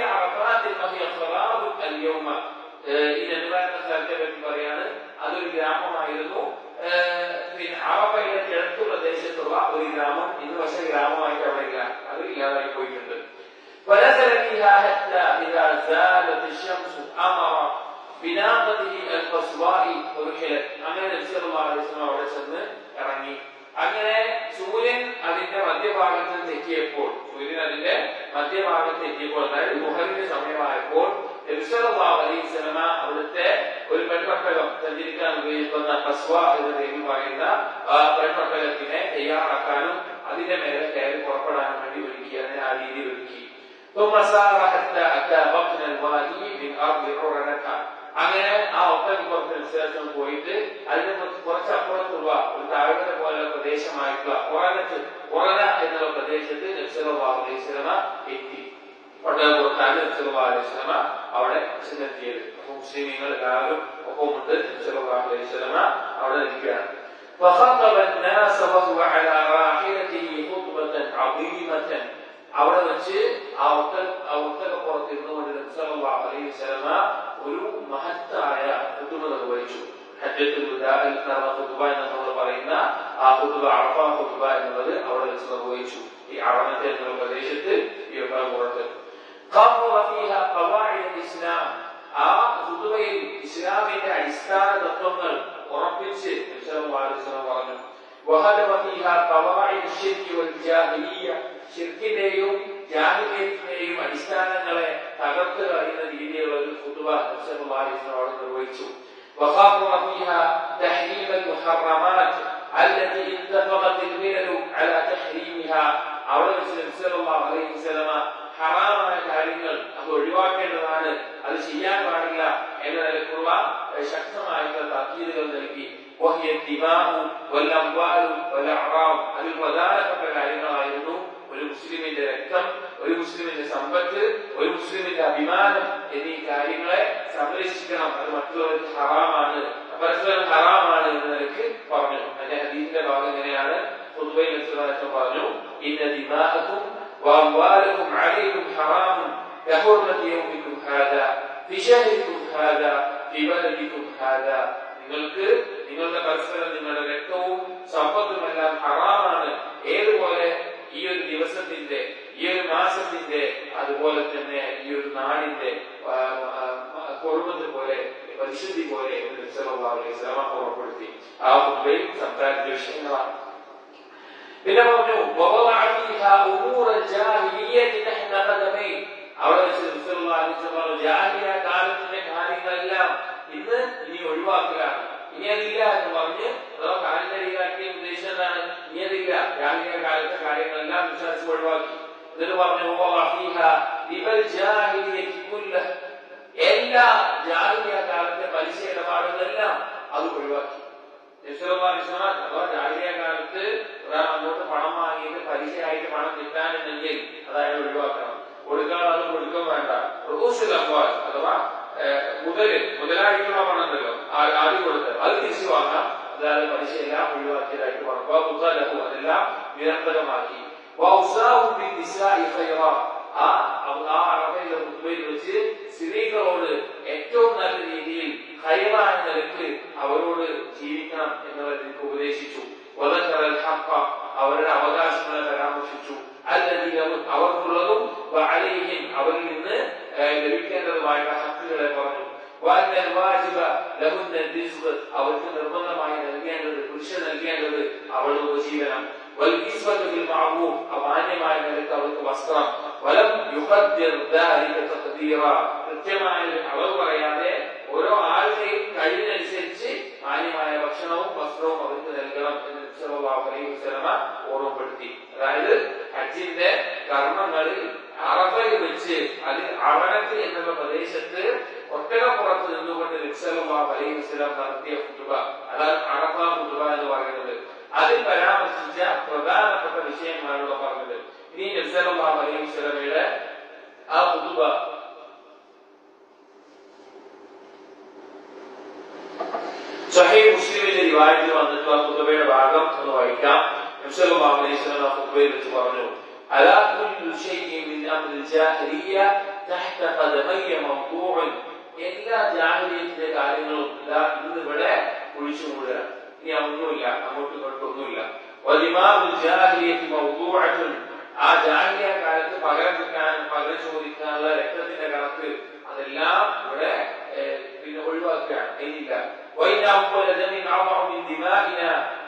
عرفات وهي خراب اليوم. ഈ നെറുകയുടെ സ്ഥലത്തെ പറ്റി പറയാണ്. അതൊരു ഗ്രാമമായിരുന്നു. പിന്നെ അറഫയുടെ കിഴക്ക് പ്രദേശത്തുള്ള ഒരു ഗ്രാമം. ഇന്ന് പക്ഷേ ഗ്രാമമായിട്ട് അവിടെ ഇല്ല, അത് ഇല്ലാതായി പോയിട്ടുണ്ട്. فنزل فيها حتى إذا زالت الشمس أمر بناقته القصواء ورحلت. അങ്ങനെ നബി സല്ലല്ലാഹു അലൈഹി വസല്ലം അവിടെ ചെന്ന് ഇറങ്ങി. അങ്ങനെ സൂര്യൻ അതിന്റെ മധ്യഭാഗത്ത് തെറ്റിയപ്പോൾ അതായത് മുഹറിന്റെ സമയമായപ്പോൾ നബി സല്ലല്ലാഹു അലൈഹി വസല്ലം അവിടുത്തെ ഒരു പെൺപട്ടകം സഞ്ചരിക്കാൻ ഉപയോഗിക്കുന്ന ഖസ്വ എന്ന പേരിൽ പറയുന്ന പെൺപട്ടകത്തിനെ തയ്യാറാക്കാനും അതിന്റെ മേലെ കയറി പുറപ്പെടാനും വേണ്ടി ഒരുക്കി. അതിനെ ആ രീതിയിൽ ഒരുക്കി. ثم سار حتى أتى بطن الوادي من أرض عرنة. അങ്ങനെ ആ ഒട്ടകപ്പുറത്തിന് ശേഷം പോയിട്ട് അതിന് കുറച്ചപ്പുറത്തുള്ള ഒരു താഴ്വര പോലെ പ്രദേശം പ്രദേശമായിട്ടുള്ള ഒറന എന്നുള്ള പ്രദേശത്ത് നബി സല്ലല്ലാഹു അലൈഹി വസല്ലമ എത്തി. ഒട്ടകപ്പുറത്താണ് നബി സല്ലല്ലാഹു അലൈഹി വസല്ലമ അവിടെ ചെന്നെത്തിയത്. മുസ്ലിമീങ്ങൾ എല്ലാവരും ഒപ്പമുണ്ട്. നബി സല്ലല്ലാഹു അലൈഹി വസല്ലമ അവിടെ നിൽക്കുകയാണ്. فخطب الناس وهو على راحلته خطبة عظيمة. അവിടെ വെച്ച് ആ ഒട്ടകപ്പുറത്ത് ഇരുന്നുകൊണ്ട് നബി സല്ലല്ലാഹു അലൈഹി വസല്ലമ ഒരു മഹത്തായ ഖുതുബ നിർവഹിച്ചു. ഹജ്ജത്തുൽ വദാഇൽ ഖുതുബ എന്ന് നമ്മൾ പറയുന്ന ആ ഖുതുബ, അറഫ ഖുതുബ എന്നുള്ളത് അവിടെ വെച്ച് നിർവഹിച്ചു. ഈ അറഫ എന്ന പ്രദേശത്ത് ഈ ഒട്ടകപ്പുറത്ത് ഖററ ഫീഹാ ഖവാഇദ് അൽ-ഇസ്ലാം. ആ ഖുതുബയിൽ ഇസ്ലാമിന്റെ അടിസ്ഥാന തത്വങ്ങൾ ഉറപ്പിച്ച് നബി സല്ലല്ലാഹു അലൈഹി വസല്ലം പറഞ്ഞു. വഹദവ ഫീഹാ ഖവാഇദ് അശ്ശിർക്ക് വൽ ജാഹിലിയ്യ. ശിർക്കിന്റെയും ജാഹിലിയ്യത്തിന്റെയും അടിസ്ഥാനങ്ങളെ തകർത്ത് കളയുന്ന രീതിയിലുള്ള ഒരു ഖുതുബ നബി സല്ലല്ലാഹു അലൈഹി വസല്ലം അവിടെ നിർവഹിച്ചു. وخاطب فيها تحريم المحرمات التي اتفقت الملل على تحريمها. അവിടെ വെച്ച് നബി സല്ലല്ലാഹു അലൈഹി വസല്ലം ഹറാമായ കാര്യങ്ങൾ അത് ഒഴിവാക്കേണ്ടതാണ്, അത് ചെയ്യാൻ പാടില്ല എന്ന നിലക്കുള്ള ശക്തമായിട്ടുള്ള താക്കീതുകൾ നൽകി. وهي الدماء والأموال والأعراض. അതിൽ പ്രധാനപ്പെട്ട കാര്യങ്ങളായിരുന്നു ഒരു മുസ്ലിമിന്റെ രക്തം, ഒരു മുസ്ലിമിന്റെ സമ്പത്ത്, ഒരു മുസ്ലിമിന്റെ അഭിമാനം എന്നീ കാര്യങ്ങളെ സംരക്ഷിക്കണം. അത് മറ്റുള്ളവർക്ക് ഹറാമാണ്, പരസ്പരം ഹറാമാണ് എന്ന നിലയ്ക്ക് പറഞ്ഞു. അതിന്റെ ഹദീസിന്റെ ഭാഗം എങ്ങനെയാണ്? ഖുതുബയിൽ നബി പറഞ്ഞു, ഇന്ന ദിമാഅകും വഅംവാലകും അലൈക്കും ഹറാമുൻ കഹുർമതി യൗമിക്കും ഹാദാ ഫി ശഹരിക്കും ഹാദാ ഫി ബലദിക്കും ഹാദാ. നിങ്ങളുടെ പരസ്പരം നിങ്ങളുടെ രക്തവും സമ്പത്തുമെല്ലാം ഹറാമാണ്. ഏതുപോലെ ഈ ഒരു ദിവസത്തിന്റെ, ഈ ഒരു മാസത്തിന്റെ, അതുപോലെ തന്നെ ഈ ഒരു നാടിന്റെ കുർബത്ത് പോലെ, പരിശുദ്ധി പോലെ നബി സല്ലല്ലാഹു അലൈഹി വസല്ലം ഉറപ്പെടുത്തി. ആ ഖുതുബയിൽ സംസാരിച്ച വിഷയങ്ങളാണ്. പിന്നെ പറഞ്ഞു വവദഅ ഫീഹാ ഉമൂറൽ ജാഹിലിയ്യത്തി തഹ്ത ഖദമൈ. അവിടെ വെച്ച് നബി സല്ലല്ലാഹു അലൈഹി വസല്ലം പറഞ്ഞു, ജാഹിലിയ കാലത്തിന്റെ കാര്യങ്ങളെല്ലാം ഇനി ഒഴിവാക്കുകയാണ്, ഇനി അതില്ല എന്ന് പറഞ്ഞ് കാലിന്റെ ഉദ്ദേശം എന്താണ്? ഇനി അതില്ല, ജാഹിലിയ കാലത്തെ കാര്യങ്ങളെല്ലാം വിശ്വാസം ഒഴിവാക്കി. എന്നിട്ട് പറഞ്ഞു എല്ലാ ജാഹിലിയ കാലത്തെ പലിശ ഇടപാടുകളെല്ലാം അത് ഒഴിവാക്കി. ജാഹിലിയ കാലത്ത് അങ്ങോട്ട് പണം വാങ്ങിയിട്ട് പലിശയായിട്ട് പണം കിട്ടാനുണ്ടെങ്കിൽ അതായത് ഒഴിവാക്കണം. കൊടുക്കാതെ കൊടുക്കാൻ വേണ്ട. അഥവാ മുതലായിട്ടുള്ള പണം ഉണ്ടല്ലോ, ആദ്യം കൊടുത്ത് അത് തിരിച്ചു വാങ്ങാം. അതായത് പലിശയെല്ലാം ഒഴിവാക്കിയതായിട്ട് പറഞ്ഞു. അതെല്ലാം നിരന്തരമാക്കി. വെച്ച് സ്ത്രീകളോട് ഏറ്റവും നല്ല രീതിയിൽ ഖൈറായ നിലക്ക് അവരോട് ജീവിക്കണം എന്നുള്ളത് എനിക്ക് ഉപദേശിച്ചു. അവരുടെ അവകാശങ്ങളെ പരാമർശിച്ചു. അവർക്കുള്ളതും അവരിൽ നിന്ന് ലഭിക്കേണ്ടതുമായുള്ള ഹക്കുകളെ പറഞ്ഞു. അവർക്ക് നിർബന്ധമായി നൽകേണ്ടത്, കൃഷി നൽകേണ്ടത് അവളുടെ ഉപജീവനം. മാന്യമായ നിലക്ക് അവർക്ക് വസ്ത്രം. കൃത്യമായ അളവ് പറയാതെ ഓരോ ആളുടെയും കഴിവിനനുസരിച്ച് മാന്യമായ ഭക്ഷണവും വസ്ത്രവും അവർക്ക് നൽകണം എന്ന് നബി സല്ലല്ലാഹു അലൈഹി വസല്ലം ഓർമ്മപ്പെടുത്തി. അതായത് ഹജ്ജിന്റെ കർമ്മങ്ങളിൽ അറഫയിൽ വെച്ച് അതിൽ അറഫത്ത് എന്നുള്ള പ്രദേശത്ത് ഒട്ടകപ്പുറത്ത് നിന്നുകൊണ്ട് നബി സല്ലല്ലാഹു അലൈഹി വസല്ലം നടത്തിയ ഖുതുബ, അതാണ് അറഫ ഖുതുബ എന്ന് പറയുന്നത്. അതിൽ പരാമർശിച്ച പ്രധാനപ്പെട്ട വിഷയങ്ങളാണ് പറഞ്ഞത്. ഇനി നബി സല്ലല്ലാഹു അലൈഹി വസല്ലമയുടെ ആ ഖുതുബ സഹീഹ് മുസ്ലിമിന്റെ റിവായത്തിൽ വന്നിട്ടുള്ള ഖുതുബയുടെ ഭാഗം ഒന്ന് വായിക്കാം. നബി സല്ലല്ലാഹു അലൈഹി വസല്ലം ഖുതുബയിൽ വെച്ച് പറഞ്ഞു, അലാ കുല്ലു ശൈഇൻ മിൻ അംരിൽ ജാഹിലിയ്യ തഹ്ത ഖദമയ്യ മൗദൂഉൻ. എല്ലാ ജാഹിലിയ്യത്തിന്റെ കാര്യങ്ങളും ഇന്ന് ഇവിടെ കുഴിച്ചു മൂടുക. ഇനി ഒന്നുമില്ല, അങ്ങോട്ടും ഇങ്ങോട്ടും ഒന്നുമില്ല. വദിമാഉൽ ജാഹിലിയ്യത്തി മൗദൂഅത്തുൻ. ആ ജാഹിലിയ്യ കാലത്ത് പകരം ചോദിക്കാനുള്ള രക്തത്തിന്റെ കണക്ക് അതെല്ലാം ഇവിടെ പിന്നെ ഒഴിവാക്കുകയാണ്. ഇനിയില്ല.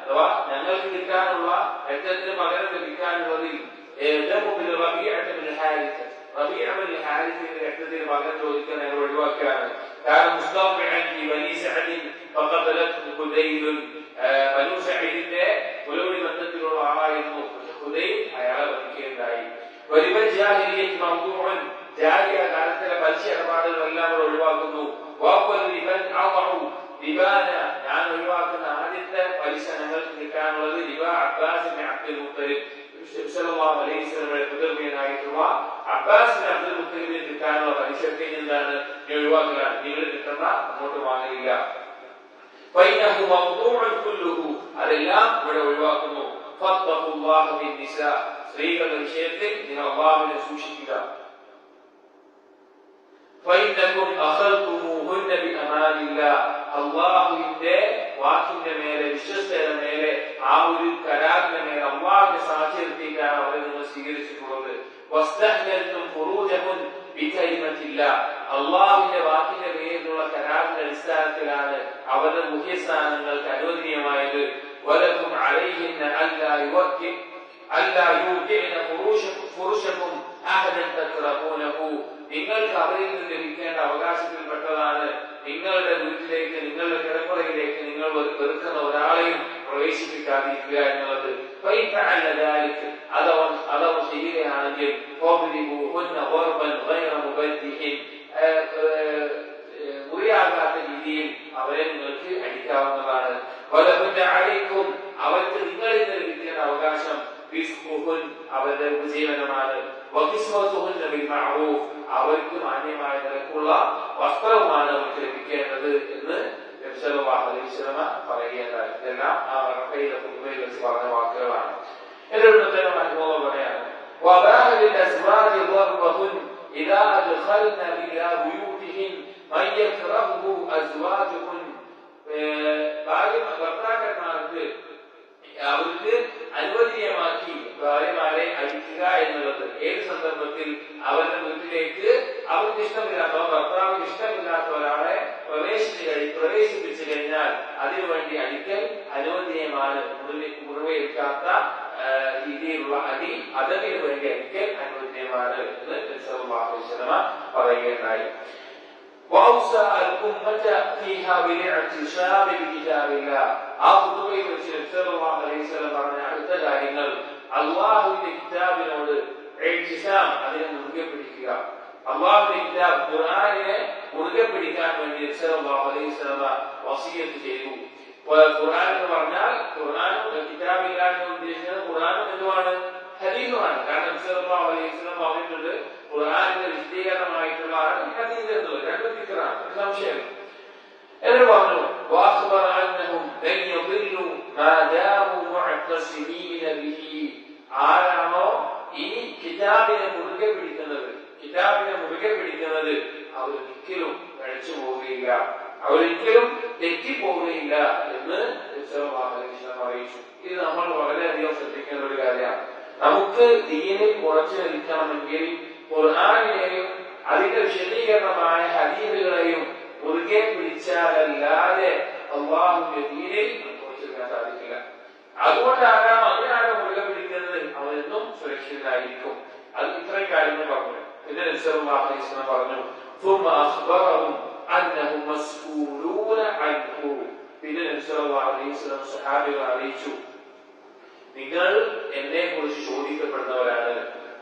അഥവാ ഞങ്ങൾക്ക് കിട്ടാനുള്ള രക്തത്തിന് പകരം ലഭിക്കാനുള്ളതിൽ രക്തത്തിന് പകരം ചോദിക്കാൻ ഞങ്ങൾ ഒഴിവാക്കുകയാണ്. കാരണം ബനൂസഈദിന്റെ പുലവടി ബന്ധത്തിലുള്ള ആളായിരുന്നു ഹുദൈൽ, അയാളെ വധിക്കുകയുണ്ടായി. ജാഹിലിയ്യ കാലത്തിലെ പലിശ ഇടപാടുകളെല്ലാം കൂടെ ഒഴിവാക്കുന്നു. ഞാൻ ഒഴിവാക്കുന്ന ആദ്യത്തെ പലിശ ഞങ്ങൾ ചിന്തിക്കാനുള്ളത് റിവ അബ്ബാസ് ഇബ്നു അബ്ദുൽ മുത്തലിബ് സല്ലല്ലാഹു അലൈഹി വസല്ലമയുടെ പുത്രനായിട്ടുള്ള അബ്ബാസ് ഇബ്നു അബ്ദുൽ മുത്തലിബിന് കിട്ടാനുള്ള പലിശക്ക് എന്താണ് ഒഴിവാക്കലാണ്. നിങ്ങൾ കിട്ടുന്ന അങ്ങോട്ട് വാങ്ങില്ല. ഫൈനഹു മൗദൂഉൻ കുല്ലുഹു അതെല്ലാം ഇവിടെ ഒഴിവാക്കുന്നു. ഫത്തഖുല്ലാഹ ബിന്നിസാ സ്ത്രീകളുടെ വിഷയത്തിൽ നിങ്ങൾ അല്ലാഹുവിനെ സൂക്ഷിക്കുക. ഫൈനകും അഖൽതുമൂഹുന്ന ബിഅമാനില്ലാഹ് അല്ലാഹുവിന്റെ വാക്കിന്റെ മേലെ വിശ്വസ്തയുടെ മേലെ ആ ഒരു കരാറിന്റെ മേലെ അല്ലാഹുവിനെ സാക്ഷ്യപ്പെടുത്തിയിട്ടാണ് അവരെ നിങ്ങൾ സ്വീകരിച്ചിട്ടുള്ളത്. വസ്തഹ്ലൽതും ഫുറൂജഹുൻ ബികലിമത്തില്ലാഹ് അല്ലാഹുവിന്റെ വാക്കിന്റെ പേരിലുള്ള കരാറിന്റെ അടിസ്ഥാനത്തിലാണ് അവരുടെ മുഖ്യസ്ഥാനങ്ങൾക്ക് അനുവദനീയമായത്. വലകും അലൈഹിന്ന അല്ലാ യുർദിന ഫുറുശകും അഹദൻ തക്റഹൂനഹു നിങ്ങൾക്ക് അവരിൽ നിന്ന് ലഭിക്കേണ്ട അവകാശത്തിൽപ്പെട്ടതാണ് നിങ്ങളുടെ വീട്ടിലേക്ക് നിങ്ങളുടെ കിടപ്പറയിലേക്ക് നിങ്ങൾ വെറുക്കുന്ന ഒരാളെയും പ്രവേശിപ്പിക്കാതിരിക്കുക എന്നുള്ളത്. അതവർ ചെയ്യുകയാണെങ്കിൽ മുറിയാകാത്ത രീതിയിൽ അവരെ നിങ്ങൾക്ക് അടിക്കാവുന്നതാണ്. അവർക്ക് നിങ്ങളിൽ നിന്ന് ലഭിക്കേണ്ട അവകാശം അവരുടെ ഉപജീവനമാണ്. അവർക്ക് മാന്യമായ നിലക്കുള്ള വസ്ത്രവുമാണ് അവർക്ക് ലഭിക്കേണ്ടത് എന്ന് നബി സല്ലല്ലാഹു അലൈഹി വസല്ലം പറയുകയുണ്ടായി. ഇതെല്ലാം ആ റഫീഖ ഖുതുബയിൽ വെച്ച് പറഞ്ഞ വാക്കുകളാണ്. എന്നിട്ട് പറയാണ് إذا أدخلن إلى بيوتهن من يكرهه أزواجهن ഭർത്താക്കന്മാർക്ക് അവർക്ക് അനുവദനീയമാക്കി ഭാര്യമാരെ അയക്കുക എന്നുള്ളത് ഏത് സന്ദർഭത്തിൽ അവരുടെ വീട്ടിലേക്ക് അവർക്ക് ഇഷ്ടമില്ലാത്തവർ ഭർത്താവിന് ഇഷ്ടമില്ലാത്ത ഒരാളെ പ്രവേശിപ്പിച്ചു കഴിഞ്ഞാൽ അതിനുവേണ്ടി അടിക്കൽ അനുവദനീയമാണ്. മുറിവേൽക്കാത്ത രീതിയിലുള്ള അടി അതിന് വേണ്ടി അടിക്കൽ അനുവദനീയമാണ് എന്ന് സല്ലല്ലാഹു അലൈഹി വസല്ലം പറയുകയുണ്ടായി. وأوصى الأمة فيها بالاعتصام بكتاب الله. ആ ഖുതുബയിൽ വെച്ച് സല്ലല്ലാഹു അലൈഹി വസല്ലം പറഞ്ഞ അടുത്ത കാര്യങ്ങൾ അല്ലാഹുവിന്റെ കിതാബിനോട് ഇഅ്തിസാം അതിനെ മുറുകെ പിടിക്കുക. അല്ലാഹുവിന്റെ കിതാബ് ഖുർആനിനെ മുറുകെ പിടിക്കാൻ വേണ്ടി സല്ലല്ലാഹു അലൈഹി വസല്ലം വസിയത്ത് ചെയ്തു. ഖുർആൻ എന്ന് പറഞ്ഞാൽ ഖുർആനും കിതാബില്ലാതെ ഉദ്ദേശിക്കുന്നത് ഖുർആനും എന്തുമാണ്? ഹദീസുമാണ്. കാരണം സല്ലല്ലാഹു അലൈഹി വസല്ലം പറഞ്ഞിട്ടുണ്ട് ഖുർആനിന്റെ വിശദീകരണമായിട്ടുള്ള ഹദീസ് എന്നത് രണ്ടും ദിക്റാണ്, സംശയം. എന്ന് പറഞ്ഞു വാഖബറ അന്നഹും ലൻ യദില്ലു മാ ദാമു മുഅത്തസിമീന ബിഹി. ആരാണോ ഈ കിതാബിനെ മുറുകെ പിടിക്കുന്നത് അവരൊരിക്കലും കഴിച്ചു പോവുകയില്ല, അവരൊരിക്കലും തെറ്റിപ്പോവുകയില്ല എന്ന് സല്ലല്ലാഹു അലൈഹി വസല്ലം അറിയിച്ചു. ഇത് നമ്മൾ വളരെയധികം ശ്രദ്ധിക്കേണ്ട ഒരു കാര്യമാണ്. നമുക്ക് ദീനിൽ ഉറച്ചു നിൽക്കണമെങ്കിൽ ഖുർആനിനെയും അതിന്റെ വിശദീകരണമായ ഹദീസുകളെയും മുറുകെ പിടിച്ചാലല്ലാതെ അല്ലാഹുവിന്റെ ദീനിൽ ഉറച്ചു നിൽക്കാൻ സാധിക്കില്ല. അതുകൊണ്ടാകാം അതിനാണ് മുറുകെ പിടിക്കുന്നത്, അവരെന്നും സുരക്ഷിതരായിരിക്കും. അത് ഇത്രയും കാര്യങ്ങൾ പറഞ്ഞു. പിന്നെ നബി സല്ലല്ലാഹു അലൈഹി വസല്ലം പറഞ്ഞു ثم أخبرهم أنهم مسؤولون عنه. പിന്നെ നബി സല്ലല്ലാഹു അലൈഹി വസല്ലം സ്വഹാബികളെ അറിയിച്ചു നിങ്ങൾ എന്നെ കുറിച്ച് ചോദിക്കപ്പെടുന്നവരാണ്.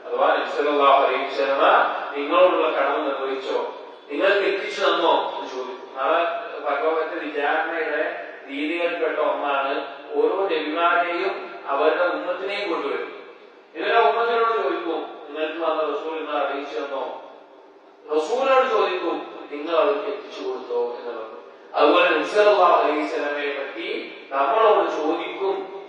അഥവാ നബി സല്ലല്ലാഹു അലൈഹി വസല്ലം നിങ്ങളോടുള്ള കടമ നിർവഹിച്ചോ, നിങ്ങൾക്ക് എത്തിച്ചു തന്നോ എന്ന് ചോദിക്കും. നാളെ ഭഗവത് വിചാരണയുടെ രീതികളിൽപ്പെട്ട ഒന്നാണ് ഓരോ നബിമാരെയും അവരുടെ ഉമ്മത്തിനെയും കൊണ്ടുവരും. ഇവരുടെ ഉമ്മത്തിനോട് ചോദിക്കും നിങ്ങൾക്ക് വന്ന റസൂൽ നിങ്ങൾ അറിയിച്ചു തന്നോ, റസൂലിനോട് ചോദിക്കും നിങ്ങൾ അവർക്ക് എത്തിച്ചു കൊടുത്തോ എന്നുള്ളത്. അതുപോലെ നബി സല്ലല്ലാഹു അലൈഹി വസല്ലമയെ പറ്റി നമ്മളോട്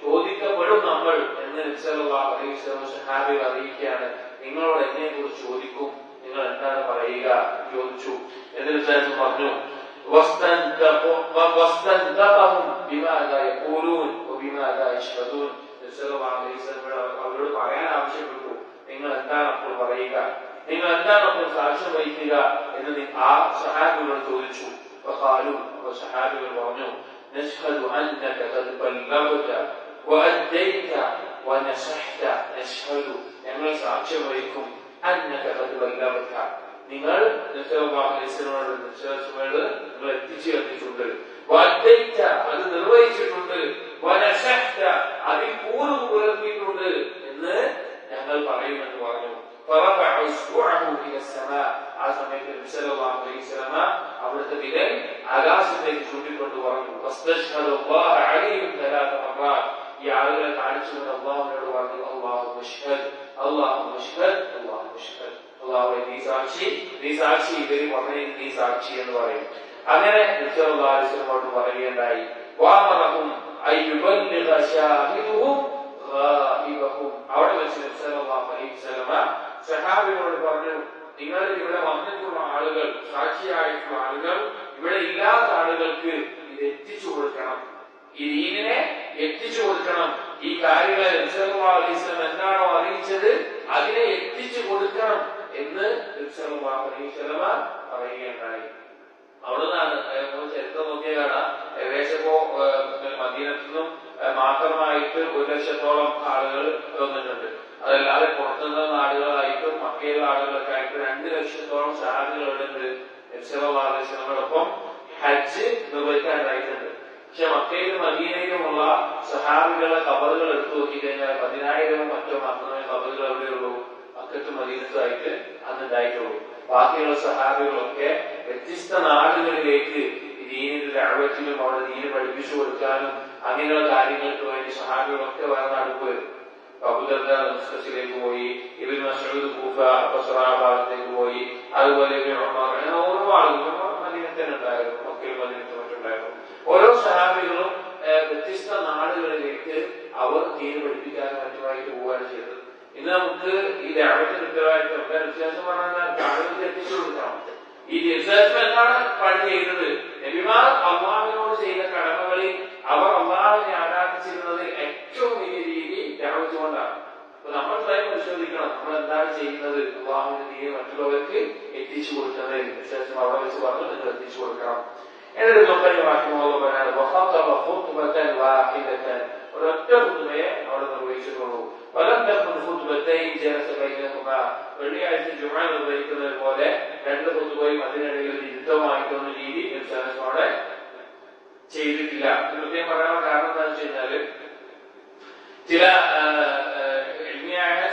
ചോദിക്കപ്പെടും നമ്മൾ എന്ന് നബി സല്ലല്ലാഹു അലൈഹി വസല്ലം സ്വഹാബികളെ അറിയിക്കുകയാണ്. നിങ്ങളോട് എന്നെ കുറിച്ച് ചോദിക്കും, നിങ്ങൾ എന്താണ് പറയുക ചോദിച്ചു. എന്നിട്ട് പറഞ്ഞു അവരോട് പറയാൻ ആവശ്യപ്പെട്ടു, നിങ്ങൾ എന്താണ് അപ്പോൾ പറയുക, നിങ്ങൾ എന്താണ് അപ്പോൾ സാക്ഷ്യം വഹിക്കുക എന്ന് ആ സ്വഹാബികളോട് ചോദിച്ചു. സ്വഹാബികൾ പറഞ്ഞു നശ്ഹദു അന്നക ഖദ് ബല്ലഗ്ത വഅദ്ദൈത വനസഹത. നശ്ഹദു ഞങ്ങൾ സാക്ഷ്യം വഹിക്കും അന്നക ഖദ് ബല്ലഗ്ത നിങ്ങൾ സല്ലല്ലാഹു അലൈഹി വസല്ലമയുടെ നിങ്ങൾ എത്തിച്ചു തന്നിട്ടുണ്ട്, വഅദ്ദൈത അത് നിർവഹിച്ചിട്ടുണ്ട്, വനസഹത അതിൽ പൂർവ്വം പുലർത്തിയിട്ടുണ്ട് എന്ന് ഞങ്ങൾ പറയുമെന്ന് പറഞ്ഞു. ആ സമയത്ത് നബി സല്ലല്ലാഹു അലൈഹി വസല്ലം അവിടുത്തെ വിരൽ ആകാശത്തേക്ക് ചൂണ്ടിക്കൊണ്ട് പറഞ്ഞു കാണിച്ചുകൊണ്ട് അള്ളാഹുവിനോട് പറഞ്ഞു, അള്ളാഹു മുഷ്ഹദ്, അള്ളാഹു മുഷ്ഹദ്, അള്ളാഹു മുഷ്ഹദ്, അള്ളാഹുവേ നീ സാക്ഷി, നീ സാക്ഷി, ഇവര് പറഞ്ഞു നീ സാക്ഷി എന്ന് പറയും. അങ്ങനെ നബി സല്ലല്ലാഹു അലൈഹി വസല്ലം പറയുകയുണ്ടായി, വഅമറഹും അയ്യുബല്ലിഗ ഷാഹിദുഹും ഗായിബഹും. അവിടെ വെച്ച് നബി സല്ലല്ലാഹു അലൈഹി വസല്ലം സഹാബികളോട് പറഞ്ഞു, നിങ്ങൾ ഇവിടെ വന്നിട്ടുള്ള ആളുകൾ, സാക്ഷിയായിട്ടുള്ള ആളുകൾ, ഇവിടെ ഇല്ലാത്ത ആളുകൾക്ക് ഇത് എത്തിച്ചു കൊടുക്കണം, ഈ ദീനിനെ എത്തിച്ചു കൊടുക്കണം. ഈ കാര്യങ്ങളെ നബി സല്ലല്ലാഹു അലൈഹി വസല്ലം എന്താണോ അറിയിച്ചത് അതിനെ എത്തിച്ചു കൊടുക്കണം എന്ന് നബി സല്ലല്ലാഹു അലൈഹി വസല്ലം പറയുകയുണ്ടായി. അവിടുന്നാണ് ചരിത്രം നോക്കിയ കാണാം, ഏകദേശം ഇപ്പോ മദീനത്തു നിന്നും മാത്രമായിട്ട് 1,00,000-ഓളം ആളുകൾ വന്നിട്ടുണ്ട്. അതല്ലാതെ പുറത്തുനിന്ന നാടുകളായിട്ടും മക്കയിലെ ആളുകളൊക്കെ ആയിട്ട് 2,00,000-ഓളം സഹാബികൾ ഉണ്ട് നബി സല്ലല്ലാഹു അലൈഹി വസല്ലമയോടൊപ്പം ഹജ്ജ് നിർവഹിക്കാനായിട്ടുണ്ട്. പക്ഷെ മക്കയിലും മദീനയിലുമുള്ള സഹാബികളുടെ ഖബറുകൾ എടുത്തു നോക്കിക്കഴിഞ്ഞാൽ 10,000 മറ്റോ മാത്രമേ ഖബറുകൾ എവിടെയുള്ളൂ, മക്കത്തും മദീനത്തുമായിട്ട് അന്ന് ഉണ്ടായിട്ടുള്ളൂ. ബാക്കിയുള്ള സഹാബികളൊക്കെ വ്യത്യസ്ത നാടുകളിലേക്ക് ദീനിന്റെ ദഅവത്തിലും അവിടെ ദീന് പഠിപ്പിച്ചു കൊടുക്കാനും അങ്ങനെയുള്ള കാര്യങ്ങൾക്ക് വേണ്ടി സഹാബികളൊക്കെ വേറെ നാട് പോയിരുന്നു. അബൂദർദാ ദമസ്കസിലേക്ക് പോയി, ഇബ്നു മസ്ഊദ് കൂഫ ബസ്റ ഭാഗത്തേക്ക് പോയി, അതുപോലെ ഉമർ, അങ്ങനെ ഓരോ ആളുകളും മദീനത്തിൽ ഉണ്ടായിരുന്നു, മക്കയിൽ മദീനത്തിൽ മറ്റുണ്ടായിരുന്നു. ഓരോ സഹാബികളും വ്യത്യസ്ത നാടുകളിലേക്ക് അവർ ദീന് പഠിപ്പിക്കാനും മറ്റുമായിട്ട് പോവുകയാണ് ചെയ്തത്. ഇന്ന് നമുക്ക് ഈ ദഅവത്തിന്റെ ഉത്തരവാദിത്വം വ്യത്യാസം പറഞ്ഞാൽ ആളുകൾക്ക് എത്തിച്ചു കൊടുക്കണം. ഈ വ്യത്യാസം എന്താണ് പണി ചെയ്തത്? നബിമാർ അള്ളാഹുവിനോട് ചെയ്ത കടമകളിൽ അവർ അള്ളാഹുവിനെ ആരാധിച്ചിരുന്നത് ഏറ്റവും വലിയ രീതി ദഅവത്ത് കൊണ്ടാണ്. അപ്പൊ നമ്മൾ സ്വയം പരിശോധിക്കണം, നമ്മൾ എന്താണ് ചെയ്യുന്നത് അള്ളാഹുവിന്റെ ദീന് മറ്റുള്ളവർക്ക് എത്തിച്ചു കൊടുക്കുന്നത്. വിശേഷം അവിടെ വെച്ച് പറഞ്ഞു നിങ്ങൾ എത്തിച്ചു കൊടുക്കണം. ഒരൊറ്റ ഖുതുബയെ അവിടെ നിർവഹിച്ചിട്ടുള്ളൂ. വെള്ളിയാഴ്ച ജുമഅ നിർവഹിക്കുന്നത് പോലെ 2 ഖുതുബയും അതിനിടയിൽ ഒരു യുദ്ധമായിട്ടൊന്നും രീതി അവിടെ ചെയ്തിട്ടില്ല. കൃത്യം പറയാനുള്ള കാരണം എന്താണെന്ന് വെച്ച് കഴിഞ്ഞാല് ചില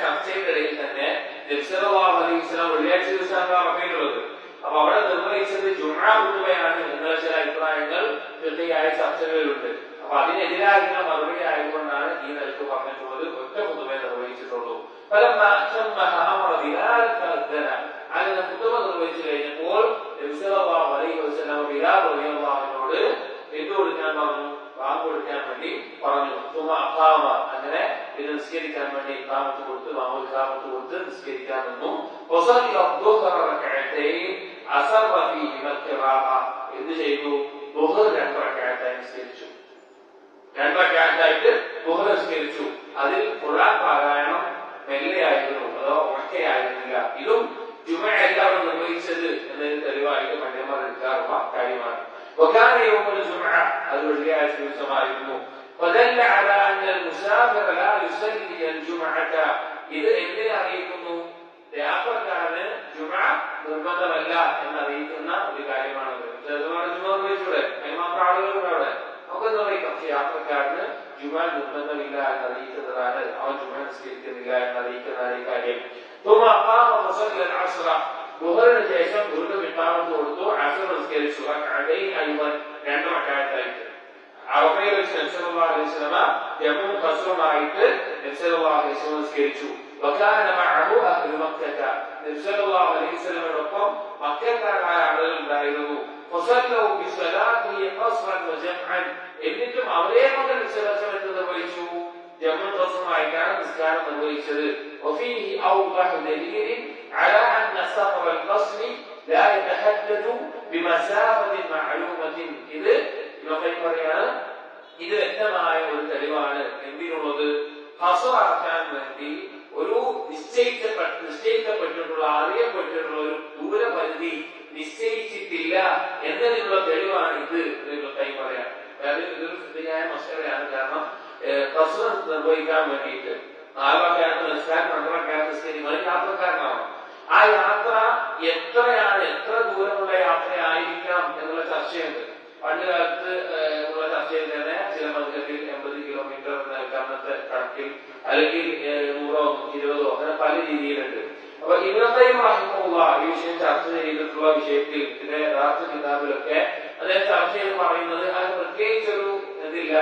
ചർച്ചയുടെ ഇടയിൽ തന്നെ നബി സല്ലല്ലാഹു അലൈഹി വസല്ലം വെള്ളിയാഴ്ച ദിവസമാണ് അറഫയിലുള്ളത്. അപ്പൊ അവിടെ നിർവഹിച്ചത് ജുമഅ ഖുതുബയാണ് എന്നുള്ള ചില അഭിപ്രായങ്ങൾ കൃത്യമായ ചർച്ചകളിലുണ്ട്. അപ്പൊ അതിനെതിരായിട്ടുള്ള മറുപടി ആയതുകൊണ്ടാണ് ഈ നിലക്ക് പറഞ്ഞിട്ടുള്ളത് ഒറ്റ ഖുതുബയെ നിർവഹിച്ചിട്ടുള്ളൂ. അങ്ങനെ ഖുതുബ നിർവഹിച്ചു കഴിഞ്ഞപ്പോൾ നബി സല്ലല്ലാഹു അലൈഹി വസല്ലം ബിലാൽ റളിയല്ലാഹു അൻഹുവോട് എന്ത് കൊടുക്കാൻ പറഞ്ഞു? ബാങ്ക് കൊടുക്കാൻ വേണ്ടി പറഞ്ഞു. അങ്ങനെ ഇത് നിസ്കരിക്കാൻ വേണ്ടി ഇഖാമത്ത് കൊടുത്ത് ഇഖാമത്ത് കൊടുത്ത് നിസ്കരിക്കാൻ നിന്നു. എന്ത് ചെയ്തു? ദുഹർ 2 റക്അത്തായി നിസ്കരിച്ചു. 2 റക്അത്തായിട്ട് ദുഹർ നിസ്കരിച്ചു. അതിൽ ഖുർആൻ പാരായണം മെല്ലെയായിരുന്നു, അതോ ഉറക്കെയായിരുന്നില്ല. ഇതും ജുമഅ എല്ലാവരും നിർവഹിച്ചത് എന്നതിന് തെളിവായിട്ട് പണ്ഡിതന്മാർ എടുക്കാറുള്ള കാര്യമാണ്. അത് വെള്ളിയാഴ്ച ദിവസമായിരുന്നു. ഇത് എന്തിനെ അറിയിക്കുന്നു? യാത്രക്കാരന് ജുമഅ നിർബന്ധമല്ല എന്നറിയിക്കുന്ന ഒരു കാര്യമാണത്. നിർവഹിച്ചൂടെ? അതിന് മാത്രം ആളുകളുണ്ട് അവിടെ, നമുക്ക് നിർവഹിക്കാം. പക്ഷെ യാത്രക്കാരന് ജുമഅ നിർബന്ധമില്ല എന്നറിയിക്കുന്നതാണ്, അവൻ ജുമഅ നിസ്കരിക്കുന്നില്ല എന്നറിയിക്കുന്ന ഈ കാര്യം. ദുഹറിന് ശേഷം വീണ്ടും ഇഖാമത്ത് കൊടുത്തു, അസ്ർ നിസ്കരിച്ചു. 2 റക്അത്തായിട്ട് അറഫയിൽ വെച്ച് നബി സല്ലല്ലാഹു അലൈഹി വസല്ലം ജംഉ ഖസ്റുമായിട്ട് നബി സല്ലല്ലാഹു അലൈഹി വസല്ലം നിസ്കരിച്ചു. വകാന മഅഹു അഹ്ലു മക്കത, നബി സല്ലല്ലാഹു അലൈഹി വസല്ലമയോടൊപ്പം മക്കക്കാരായ ആളുകൾ ഉണ്ടായിരുന്നു. ഫസല്ലു ബിസലാത്തിഹി ഖസ്റൻ വജംഅൻ, എന്നിട്ടും അവരെ കൊണ്ട് നബി സല്ലല്ലാഹു അലൈഹി വസല്ലം നിർവഹിച്ചു. ജംഉ ഖസ്റുമായിട്ടാണ് നിസ്കാരം നിർവഹിച്ചത്. വഫീഹി ഔദഹു ദലീൽ على أن سفر القصر لا يتحدد بمسافة معلومة. ഇത് വ്യക്തമായ ഒരു തെളിവാണ്. എന്തിനുള്ളത്? ഖസ്റാക്കാൻ വേണ്ടി ഒരു നിശ്ചയിക്കപ്പെട്ടിട്ടുള്ള അറിയപ്പെട്ടിട്ടുള്ള ഒരു ദൂരപരിധി നിശ്ചയിച്ചിട്ടില്ല എന്നതിനുള്ള തെളിവാണ് ഇത് പറയാം. അതായത് ഇതൊരു ശുദ്ധമായ മസലയാണ്. കാരണം ഖസ്ർ നിർവഹിക്കാൻ വേണ്ടിയിട്ട് 4 റക്അത്ത് നിസ്കാരം 2 റക്അത്ത് നിസ്കരിക്കുന്നത് യാത്രക്കാരനാണ്. ആ യാത്ര എത്രയാണ്, എത്ര ദൂരമുള്ള യാത്രയായിരിക്കാം എന്നുള്ള ചർച്ചയുണ്ട്. പണ്ട് കാലത്ത് ഉള്ള ചർച്ചയിൽ തന്നെ ചില മദ്ഹബിൽ 80 കിലോമീറ്റർ അന്നത്തെ കണക്കിൽ, അല്ലെങ്കിൽ 100 120 അങ്ങനെ പല രീതിയിലുണ്ട്. അപ്പൊ ഇബ്നു ഖയ്യിം റഹിമഹുല്ലാഹ് ഈ വിഷയം ചർച്ച ചെയ്തിട്ടുള്ള വിഷയത്തിൽ ഇതിന്റെ യഥാർത്ഥ കിതാബിലൊക്കെ അദ്ദേഹം ചർച്ച ചെയ്ത് പറയുന്നത് അത് പ്രത്യേകിച്ചൊരു ഇതില്ല,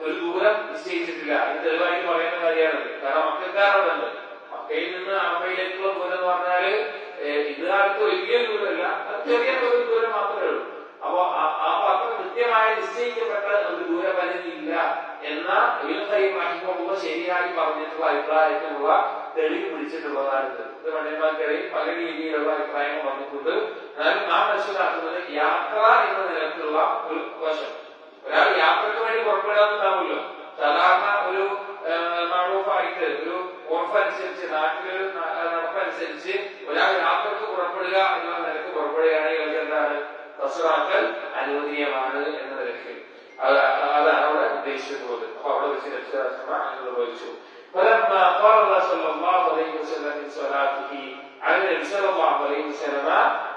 ഒരു ദൂരം നിശ്ചയിച്ചിട്ടില്ല. അത് തെളിവായി പറയുന്ന കാര്യമാണ്. കാരണം മക്കക്കാരുണ്ട്. മക്കയിൽ നിന്ന് അറഫയിലേക്കുള്ള ദൂരം എന്ന് പറഞ്ഞാല് ഇത് കാലത്ത് വലിയ ദൂരമല്ല, അത് ചെറിയ ഒരു ദൂരം മാത്രമേ ഉള്ളൂ. അപ്പൊ അത്ര കൃത്യമായി നിശ്ചയിക്കപ്പെട്ട ഒരു ദൂരപരിധി ഇല്ല എന്ന ശരിയായി പറഞ്ഞിട്ടുള്ള അഭിപ്രായത്തിനുള്ള തെളിവ് പിടിച്ചിട്ടുള്ളതാണിത്. ഇത് പണ്ഡിതന്മാർക്കിടയിൽ പല രീതിയിലുള്ള അഭിപ്രായങ്ങൾ വന്നിട്ടുണ്ട്. എന്നാലും നാം മനസ്സിലാക്കുന്നത് യാത്ര എന്ന നിലത്തിലുള്ള ഒരു വശം. ഒരാൾ യാത്രക്ക് വേണ്ടി പുറപ്പെടാന്നുണ്ടാവുമല്ലോ. സാധാരണ ഒരു നടപ്പായിട്ട് ഒരു ഉറപ്പനുസരിച്ച് നാട്ടിലൊരു നടപ്പനുസരിച്ച് ഒരാൾ യാത്രക്ക് പുറപ്പെടുക എന്ന നിലക്ക് പുറപ്പെടുകയാണെങ്കിൽ എന്താണ് കസ്റാക്കൽ അനുവദനീയമാണ് എന്ന നിലയ്ക്ക് അതാണ് അവിടെ ഉദ്ദേശിച്ചിട്ടുള്ളത്. അപ്പൊ അവിടെ വെച്ച് രക്ഷാശ്രമ നിർവഹിച്ചു.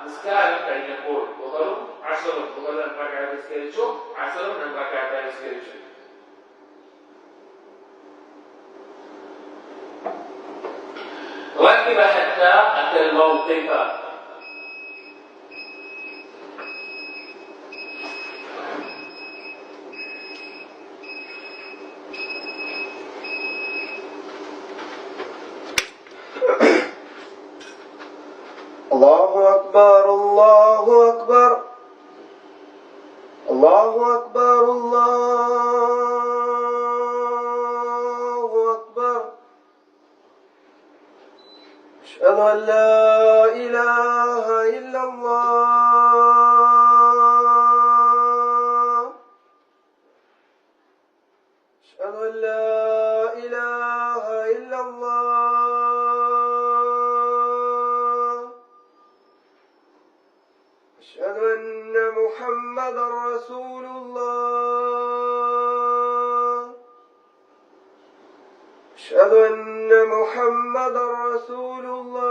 നിസ്കാരം കഴിഞ്ഞപ്പോൾ നിസ്കരിച്ചു, അസറും 2 റക്അത്ത് നിസ്കരിച്ചു. ركب حتى أتى الموقف. الله أكبر الله أكبر الله أكبر الله أكبر أشهد أن لا إله إلا الله أشهد أن لا إله إلا الله أشهد أن محمدا رسول الله أشهد أن محمدا رسول الله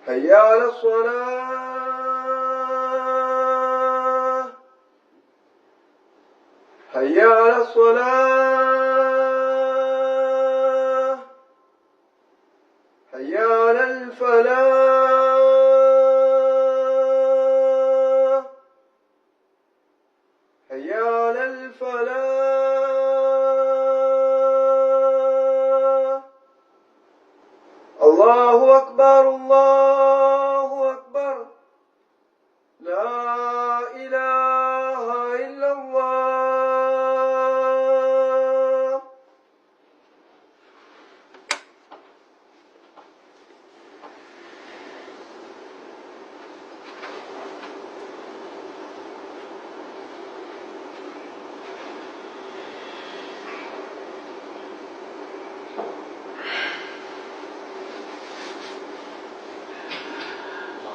حي على الصلاة حي على الصلاة حي على الفلاح حي على الفلاح الله أكبر الله أكبر لا إله إلا الله.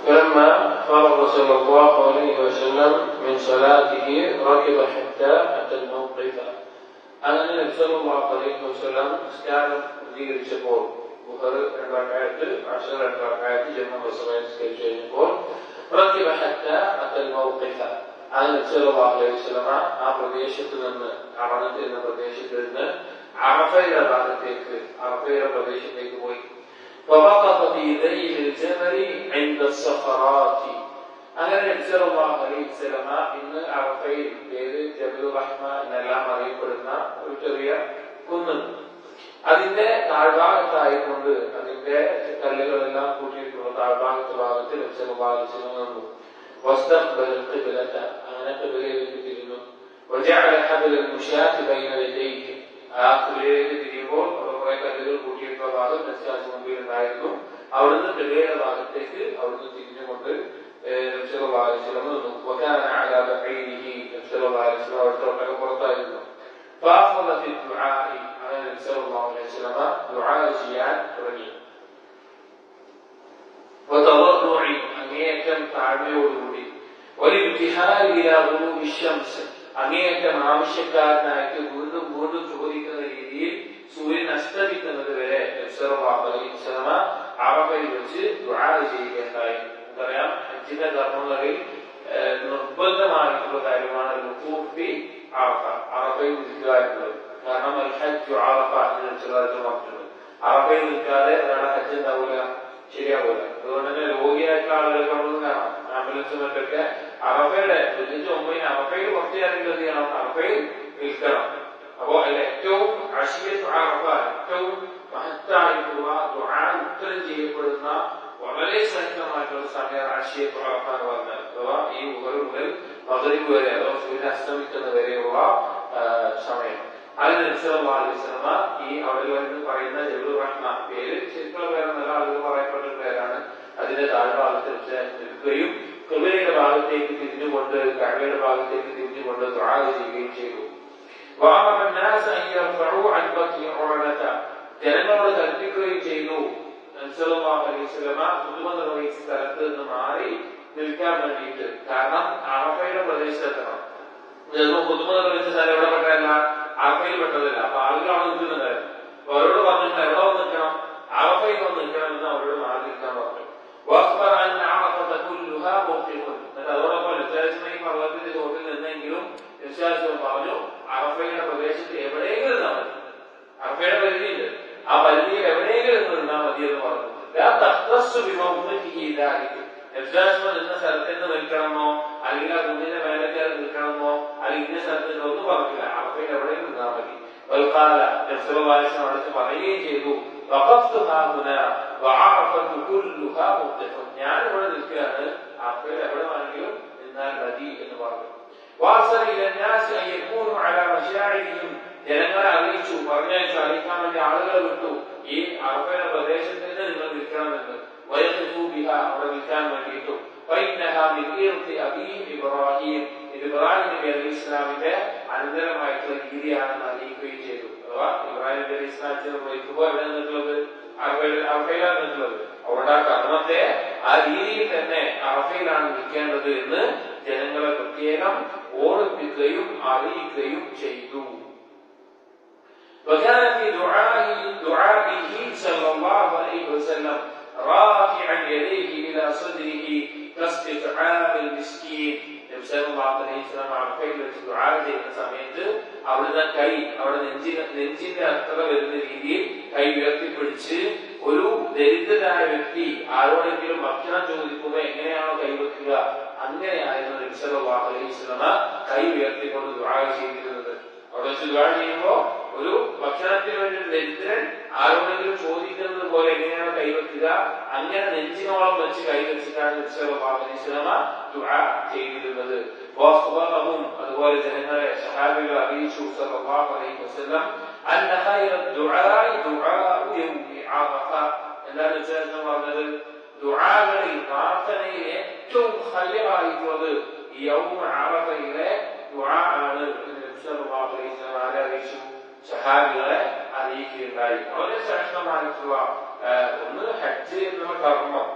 فلما فرغ صلى الله عليه وسلم من صلاته ركب حتى أتى الموقف. അങ്ങനെ നബി സല്ലല്ലാഹു അലൈഹി വസല്ലം നിസ്കാരം പൂർത്തീകരിച്ചപ്പോൾ ളുഹർ 2 റക്അത്ത്, അസ്ർ 2 റക്അത്ത് ജമാഅ നിസ്കരിച്ചു കഴിഞ്ഞപ്പോൾ റകിബ ഹത്താ അത്തൽ മൗഖിഫ. അങ്ങനെ നബി സല്ലല്ലാഹു അലൈഹി വസല്ലം ആ പ്രദേശത്ത് നിന്ന് അറഫ എന്ന പ്രദേശത്ത് നിന്ന് അറഫയുടെ ഭാഗത്തേക്ക് അറഫയുടെ പ്രദേശത്തേക്ക് പോയി. فوقف في ذيل الجبل عند الصخرات. അങ്ങനെ നബി സല്ലല്ലാഹു അലൈഹി വസല്ലം ഇന്ന് അറഫയിൽ പേര് ജബലുർ റഹ്മ എന്നെല്ലാം അറിയപ്പെടുന്ന ഒരു ചെറിയ കുന്നുണ്ട്. അതിന്റെ താഴ്ഭാഗത്തായിക്കൊണ്ട് അതിന്റെ കല്ലുകളെല്ലാം കൂട്ടിയിട്ടുള്ള ഭാഗത്ത് നബി സല്ലല്ലാഹു അലൈഹി വസല്ലം നിന്നു. واستقبل القبلة. അങ്ങനെ ഖിബലയിലേക്ക് തിരിഞ്ഞു. وجعل حبل المشاة بين يديه. ആ ഖിബലയിലേക്ക് തിരിയുമ്പോൾ കുറെ കല്ലുകൾ കൂട്ടിയിട്ടുള്ള ഭാഗം നബി മുമ്പിൽ ഉണ്ടായിരുന്നു. അവിടുന്ന് ഖിബലയുടെ ഭാഗത്തേക്ക് അവിടുന്ന് തിരിഞ്ഞുകൊണ്ട് നബി സല്ലല്ലാഹു അലൈഹി വസല്ലം നിന്നു. وكان على بعيره. നബി സല്ലല്ലാഹു അലൈഹി വസല്ലം അവിടുത്തെ ഒട്ടകപ്പുറത്തായിരുന്നു. فأخذ في الدعاء. അങ്ങനെ നബി സല്ലല്ലാഹു അലൈഹി വസല്ലം ദുആ ചെയ്യാൻ തുടങ്ങി. وتضرع. അങ്ങേയറ്റം താഴ്മയോടുകൂടി. والابتهال إلى غروب الشمس. അങ്ങേയറ്റം ആവശ്യക്കാരനായിട്ട് വീണ്ടും വീണ്ടും ചോദിക്കുന്ന രീതിയിൽ സൂര്യൻ അസ്തമിക്കുന്നത് വരെ നബി സല്ലല്ലാഹു അലൈഹി വസല്ലം അറഫയിൽ വെച്ച് ദുആ ചെയ്യുകയുണ്ടായി. നമുക്കറിയാം ഹജ്ജിന്റെ കർമ്മങ്ങളിൽ നിർബന്ധമായിട്ടുള്ള കാര്യമാണ് വുഖൂഫ് അറഫ, അറഫയിൽ നിൽക്കുക എന്നുള്ളത്. കാരണം അൽ ഹജ്ജു അറഫ എന്ന് പറഞ്ഞിട്ടുണ്ട്. അറഫയിൽ നിൽക്കാതെ ഒരാളെ ഹജ്ജ് ഉണ്ടാവില്ല, ശരിയാവില്ല. അതുകൊണ്ട് തന്നെ രോഗിയായിട്ടുള്ള ആളുകൾക്ക് കാണാം ആംബുലൻസ് മറ്റൊക്കെ അറഫയുടെ 9 അറഫയിൽ കുറച്ച് നേരം എന്ത് ചെയ്യണം? അറഫയിൽ നിൽക്കണം. അപ്പോ അതിൽ ഏറ്റവും അശിയത്ത് അറഫ, ഏറ്റവും മഹത്തായിട്ടുള്ള ദുആ ഉത്തരം ചെയ്യപ്പെടുന്ന വളരെ ശ്രേഷ്ഠമായിട്ടുള്ള സമയം അശിയത്ത് അറഫ എന്ന് പറഞ്ഞാൽ, അഥവാ ഈ മുഹർ മുതൽ മഗ്രിബ് വരെ അഥവാ സൂര്യൻ അസ്തമിക്കുന്ന വരെയുള്ള സമയം. അതിന് ഈ അവിടെ പറയുന്ന ജബുൽ റഹ്മ പേര് ശരിക്കുള്ള പേരെന്നല്ല, ആളുകൾ പറയപ്പെട്ട പേരാണ്. അതിന്റെ താഴ്ഭാഗത്ത് നിൽക്കുകയും ഖിബ്ലയുടെ ഭാഗത്തേക്ക് തിരിഞ്ഞുകൊണ്ട് കഅബയുടെ ഭാഗത്തേക്ക് തിരിഞ്ഞുകൊണ്ട് ദുആ ചെയ്യുകയും ചെയ്തു. ജനങ്ങളോട് കൽപ്പിക്കുകയും ചെയ്തു നിർവഹിച്ച സ്ഥലത്ത് നിന്ന് മാറി നിൽക്കാൻ വേണ്ടിയിട്ട്. കാരണം അറഫയുടെ പ്രദേശത്തെത്തണം. ഖുതുബ നിർവഹിച്ച സ്ഥലം എവിടെ പെട്ടതല്ല, അറഫയിൽ പെട്ടതല്ല. അപ്പൊ ആളുകൾ അവിടെ നിൽക്കുന്നുണ്ടായിരുന്നു. അപ്പൊ അവരോട് പറഞ്ഞു എവിടെ വന്ന് നിൽക്കണം? അറഫയിൽ വന്ന് നിൽക്കണം എന്ന് അവരോട് മാറി നിൽക്കാൻ പറഞ്ഞു. എന്നിട്ട് അതോടൊപ്പം നിശ്ചാരിച്ചമായി പർവ്വതത്തിന്റെ ചോട്ടിൽ നിന്നെങ്കിലും നിശ്ചാരിച്ചവൻ പറഞ്ഞു അറഫയുടെ പ്രദേശത്ത് എവിടെയെങ്കിലും നിന്നാൽ മതി. അറഫയുടെ പരിധിയുണ്ട്, ആ പരിധിയിൽ എവിടെയെങ്കിലും നിന്നാൽ മതി എന്ന് പറഞ്ഞു. നിന്ന സ്ഥലത്ത് നിന്ന് നിൽക്കണമെന്നോ അല്ലെങ്കിൽ ആ കുഞ്ഞിന്റെ മേലൊക്കെ നിൽക്കണമെന്നോ അല്ലെങ്കിൽ ഇന്ന സ്ഥലത്ത് ഒന്നും പറഞ്ഞില്ല. അറഫയിൽ എവിടെയെങ്കിലും നിന്നാൽ മതി. അടുത്ത് പറയുകയും ചെയ്തു ഞാൻ ഇവിടെ നിൽക്കുകയാണ്, അറഫയിൽ എവിടെ വേണമെങ്കിലും നിന്നാൽ മതി എന്ന് പറഞ്ഞു. ജനങ്ങളെ അറിയിച്ചു, പറഞ്ഞയച്ചു, അറിയിക്കാൻ വേണ്ടി ആളുകളെ വിട്ടു ഈ അറഫയുടെ പ്രദേശത്ത് നിന്ന് നിങ്ങൾ നിൽക്കണമെന്ന്. അവിടെ നിൽക്കാൻ വേണ്ടിയിട്ടും ഇബ്രാഹിം നബി അലൈഹി ഇസ്ലാമിന്റെ അനന്തരമായിട്ടുള്ള രീതിയാണെന്ന് അറിയിക്കുകയും ചെയ്തു. അഥവാ ഇബ്രാഹിം നബി അലൈഹി ഇസ്ലാം നിർവഹിക്കുമ്പോൾ എവിടെ നിന്നിട്ടുള്ളത്? അറഫയിലാണ് നിന്നിട്ടുള്ളത്. അവിടെ ആ കർമ്മത്തെ ആ രീതിയിൽ തന്നെ അറഫയിലാണ് നിൽക്കേണ്ടത് എന്ന് ജനങ്ങളെ പ്രത്യേകം ഓർമ്മിപ്പിക്കുകയും അറിയിക്കുകയും ചെയ്തു. وكان في دعائه صلى الله عليه وسلم رافعا يديه الى صدره كاستطعام المسكين. ചെയ്യുന്ന സമയത്ത് അവിടുത്തെ കൈ അവിടെ നെഞ്ചിന്റെ അത്ര വരുന്ന രീതിയിൽ കൈ ഉയർത്തിപ്പിടിച്ച് ഒരു ദരിദ്രനായ വ്യക്തി ആരോടെങ്കിലും ഭക്ഷണം ചോദിക്കുമ്പോൾ എങ്ങനെയാണോ കൈവെക്കുക അങ്ങനെയായിരുന്നു നബി സല്ലല്ലാഹു അലൈഹി വസല്ലം കൈ ഉയർത്തിക്കൊണ്ട് ദുആ ചെയ്തിരുന്നത്. അവിടെ വെച്ച് ദുആ ചെയ്യുമ്പോൾ ഒരു ഭക്ഷണത്തിന് വേണ്ടി ദരിദ്രൻ ആരോടെങ്കിലും ചോദിക്കുന്നത് പോലെ എങ്ങനെയാണ് കൈവെക്കുക അങ്ങനെ നെഞ്ചിനോളം വെച്ച് കൈവച്ചിട്ടാണ് നബി സല്ലല്ലാഹു അലൈഹി വസല്ലം ദുആ ചെയ്തിരുന്നത്. അതുപോലെ ജനങ്ങളെ സഹാബികളെ അറിയിച്ചു സല്ലല്ലാഹു അലൈഹി വസല്ലം അന്ന ഖൈറ ദുആഇ ദുആഉ യൗമി അറഫ. എന്താണ് വിശേഷം പറഞ്ഞത്? ദുആകളിൽ പ്രാർത്ഥനയിൽ ഏറ്റവും ഖൈറായിട്ടുള്ളത് യൗമ അറഫയിലെ ദുആ ആണ് എന്ന് നബി സല്ലല്ലാഹു അലൈഹി വസല്ലം അറിയിച്ചു, സഹാബികളെ അറിയിക്കുകയുണ്ടായി. വളരെ ശ്രേഷ്ഠമായിട്ടുള്ള ഒന്ന് ഹജ്ജ് എന്നുള്ള കർമ്മം.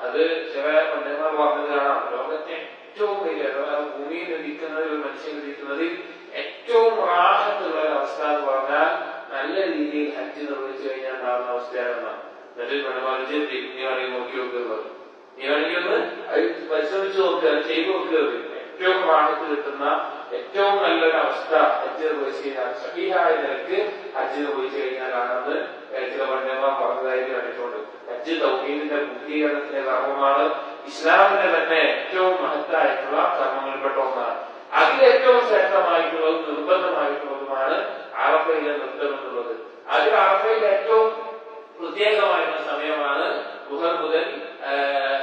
അത് ചില പണ്ഡിതന്മാർ പറഞ്ഞത് കാണാം, ലോകത്തെ ഏറ്റവും വലിയ ഭൂമിയിൽ ലഭിക്കുന്നതിൽ മനുഷ്യൻ ലഭിക്കുന്നതിൽ ഏറ്റവും റാഹത്തുള്ള അവസ്ഥ എന്ന് പറഞ്ഞാൽ നല്ല രീതിയിൽ ഹജ്ജ് നിർവഹിച്ചു കഴിഞ്ഞാൽ ഉണ്ടാകുന്ന അവസ്ഥയാണെന്നാണ്. എന്നിട്ട് പണ്ഡിതന്മാർ നീ വേണമെങ്കിൽ നോക്കി നോക്കുന്നത്, നീ വേണമെങ്കിൽ ഒന്ന് പരിശ്രമിച്ചു നോക്കുക, ചെയ്തു നോക്കുന്നത്. ഏറ്റവും റാഹത്ത് കിട്ടുന്ന ഏറ്റവും നല്ലൊരു അവസ്ഥ ഹജ്ജ് നിർവഹിച്ചു കഴിഞ്ഞാൽ സഹീഹായ നിലക്ക് ഹജ്ജ് നിർവഹിച്ചു കഴിഞ്ഞാലാണെന്ന് ചില പണ്ഡിതന്മാർ പറഞ്ഞതായിട്ട് കണ്ടിട്ടുണ്ട്. ഹജ്ജ് തൗഹീദിന്റെ പൂർത്തീകരണത്തിന്റെ കർമ്മമാണ്. ഇസ്ലാമിന്റെ തന്നെ ഏറ്റവും മഹത്തായിട്ടുള്ള കർമ്മങ്ങളിൽപ്പെട്ട ഒന്നാണ്. അതിൽ ഏറ്റവും ശ്രേഷ്ഠമായിട്ടുള്ളതും നിർബന്ധമായിട്ടുള്ളതുമാണ് അറഫയിലെ നൃത്തം എന്നുള്ളത്. അതിൽ അറഫയിലെ ഏറ്റവും പ്രത്യേകമായിട്ടുള്ള സമയമാണ് ദുഹർ മുതൽ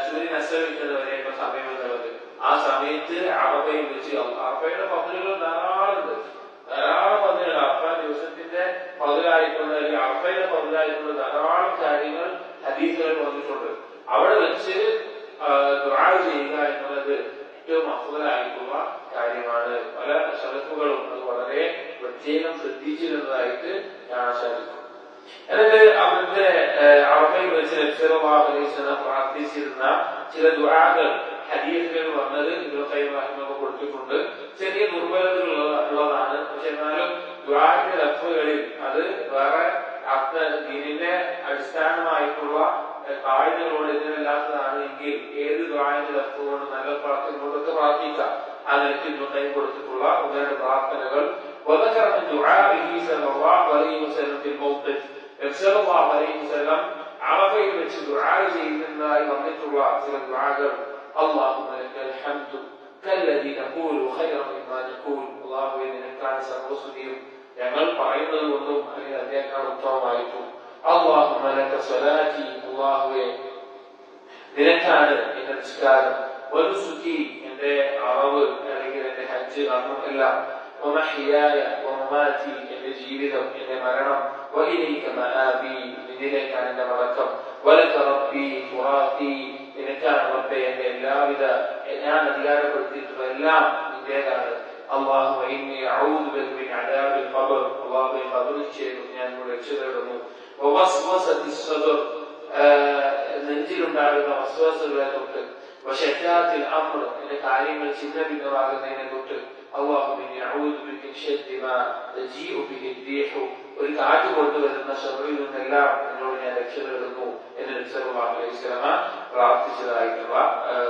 സൂര്യൻ അസ്തമിക്കുന്നത് വരെയുള്ള സമയം എന്നുള്ളത്. ആ സമയത്ത് അറഫയിൽ വെച്ച് അറഫയുടെ പതിലുകൾ ധാരാളമുണ്ട്, ധാരാളം പതിലുകൾ. അറഫ ദിവസത്തിന്റെ പതിലായിട്ടുള്ള അറഫയുടെ പതിലായിട്ടുള്ള ധാരാളം കാര്യങ്ങൾ ഹദീസുകൾ വന്നിട്ടുണ്ട്. അവിടെ വെച്ച് ദുആ ചെയ്യുക എന്നുള്ളത് ഏറ്റവും അഫ്ളലായിട്ടുള്ള കാര്യമാണ്. പല സലഫുകളും അത് വളരെ പ്രത്യേകം ശ്രദ്ധിച്ചിരുന്നതായിട്ട് കാണാൻ സാധിക്കും. എന്നിട്ട് അവിടുത്തെ അറഫയിൽ വെച്ച് നബി സല്ലല്ലാഹു അലൈഹി വസല്ലം പ്രാർത്ഥിച്ചിരുന്ന ചില ദുആകൾ ഹദീസുകൾ വന്നത് ഇബ്നു ഖയ്യിം റഹിമഹുല്ലാഹ് കൊടുത്തിട്ടുണ്ട്. ചെറിയ ദുർബലതകൾ ഉള്ളതാണ്, പക്ഷെ എന്നാലും ദുആന്റെ ലഫ്ളുകളിൽ അത് വേറെ ദീനിന്റെ അടിസ്ഥാനമായിട്ടുള്ള കായികകളോട് എതിരല്ലാത്തതാണ് എങ്കിൽ ഏത് ദുആന്റെ ലഫ്ള് കൊണ്ട് നല്ല പ്രാർത്ഥന കൊണ്ടൊക്കെ പ്രാർത്ഥിക്കാം. ആ നിലയ്ക്ക് ഇബ്നു ഖയ്യിം കൊടുത്തിട്ടുള്ള ഉദാഹരണ പ്രാർത്ഥനകൾ അറഫയിൽ വെച്ച് ദുആ ചെയ്യുന്നതായി വന്നിട്ടുള്ള ചില ദുആകൾ. اللهم لك الحمد كالذي نقول خيرا مما نقول അല്ലാഹുവേ നിനക്കാണ് സർവ്വസ്തുതിയും ഞങ്ങൾ പറയുന്നത് കൊണ്ടും അല്ലെങ്കിൽ അതിനേക്കാൾ ഉത്തമമായിട്ടും اللهم لك صلاتي അല്ലാഹുവേ നിനക്കാണ് എന്റെ നിസ്കാരം വനുസുക്കി എന്റെ അറവ് അല്ലെങ്കിൽ എന്റെ ഹജ്ജ് കർമ്മം എല്ലാം ومحياي ومماتي എന്റെ ജീവിതം എന്റെ മരണം وإليك مآبي നിന്നിലേക്കാണ് എന്റെ മടക്കം ولك ربي فراقي നിനക്കാണ് റബ്ബേ എന്റെ എല്ലാവിധ ഞാൻ അധികാരപ്പെടുത്തിയിട്ടുള്ള എല്ലാം നിന്റേതാണ് اللهم إني أعوذ بك من عذاب القبر اللهم قبرك ഞാൻ രക്ഷ തേടുന്നു ووسوسة الصدر നെഞ്ചിലുണ്ടാകുന്ന വസ്വാസകളെ തൊട്ട് وشتات الأمر എന്റെ കാര്യങ്ങൾ ചിന്ത ഭിന്നമാകുന്നതിനെ തൊട്ട് اللهم إني أعوذ بك من شر ما تجيء به الريح ഒരു കാറ്റ് കൊണ്ടുവരുന്ന ഷർറിൽ നിന്നെല്ലാം എന്നോട് ഞാൻ രക്ഷ തേടുന്നു എന്ന് നബി സല്ലല്ലാഹു അലൈഹി വസല്ലമ പ്രാർത്ഥിച്ചതായിട്ടുള്ള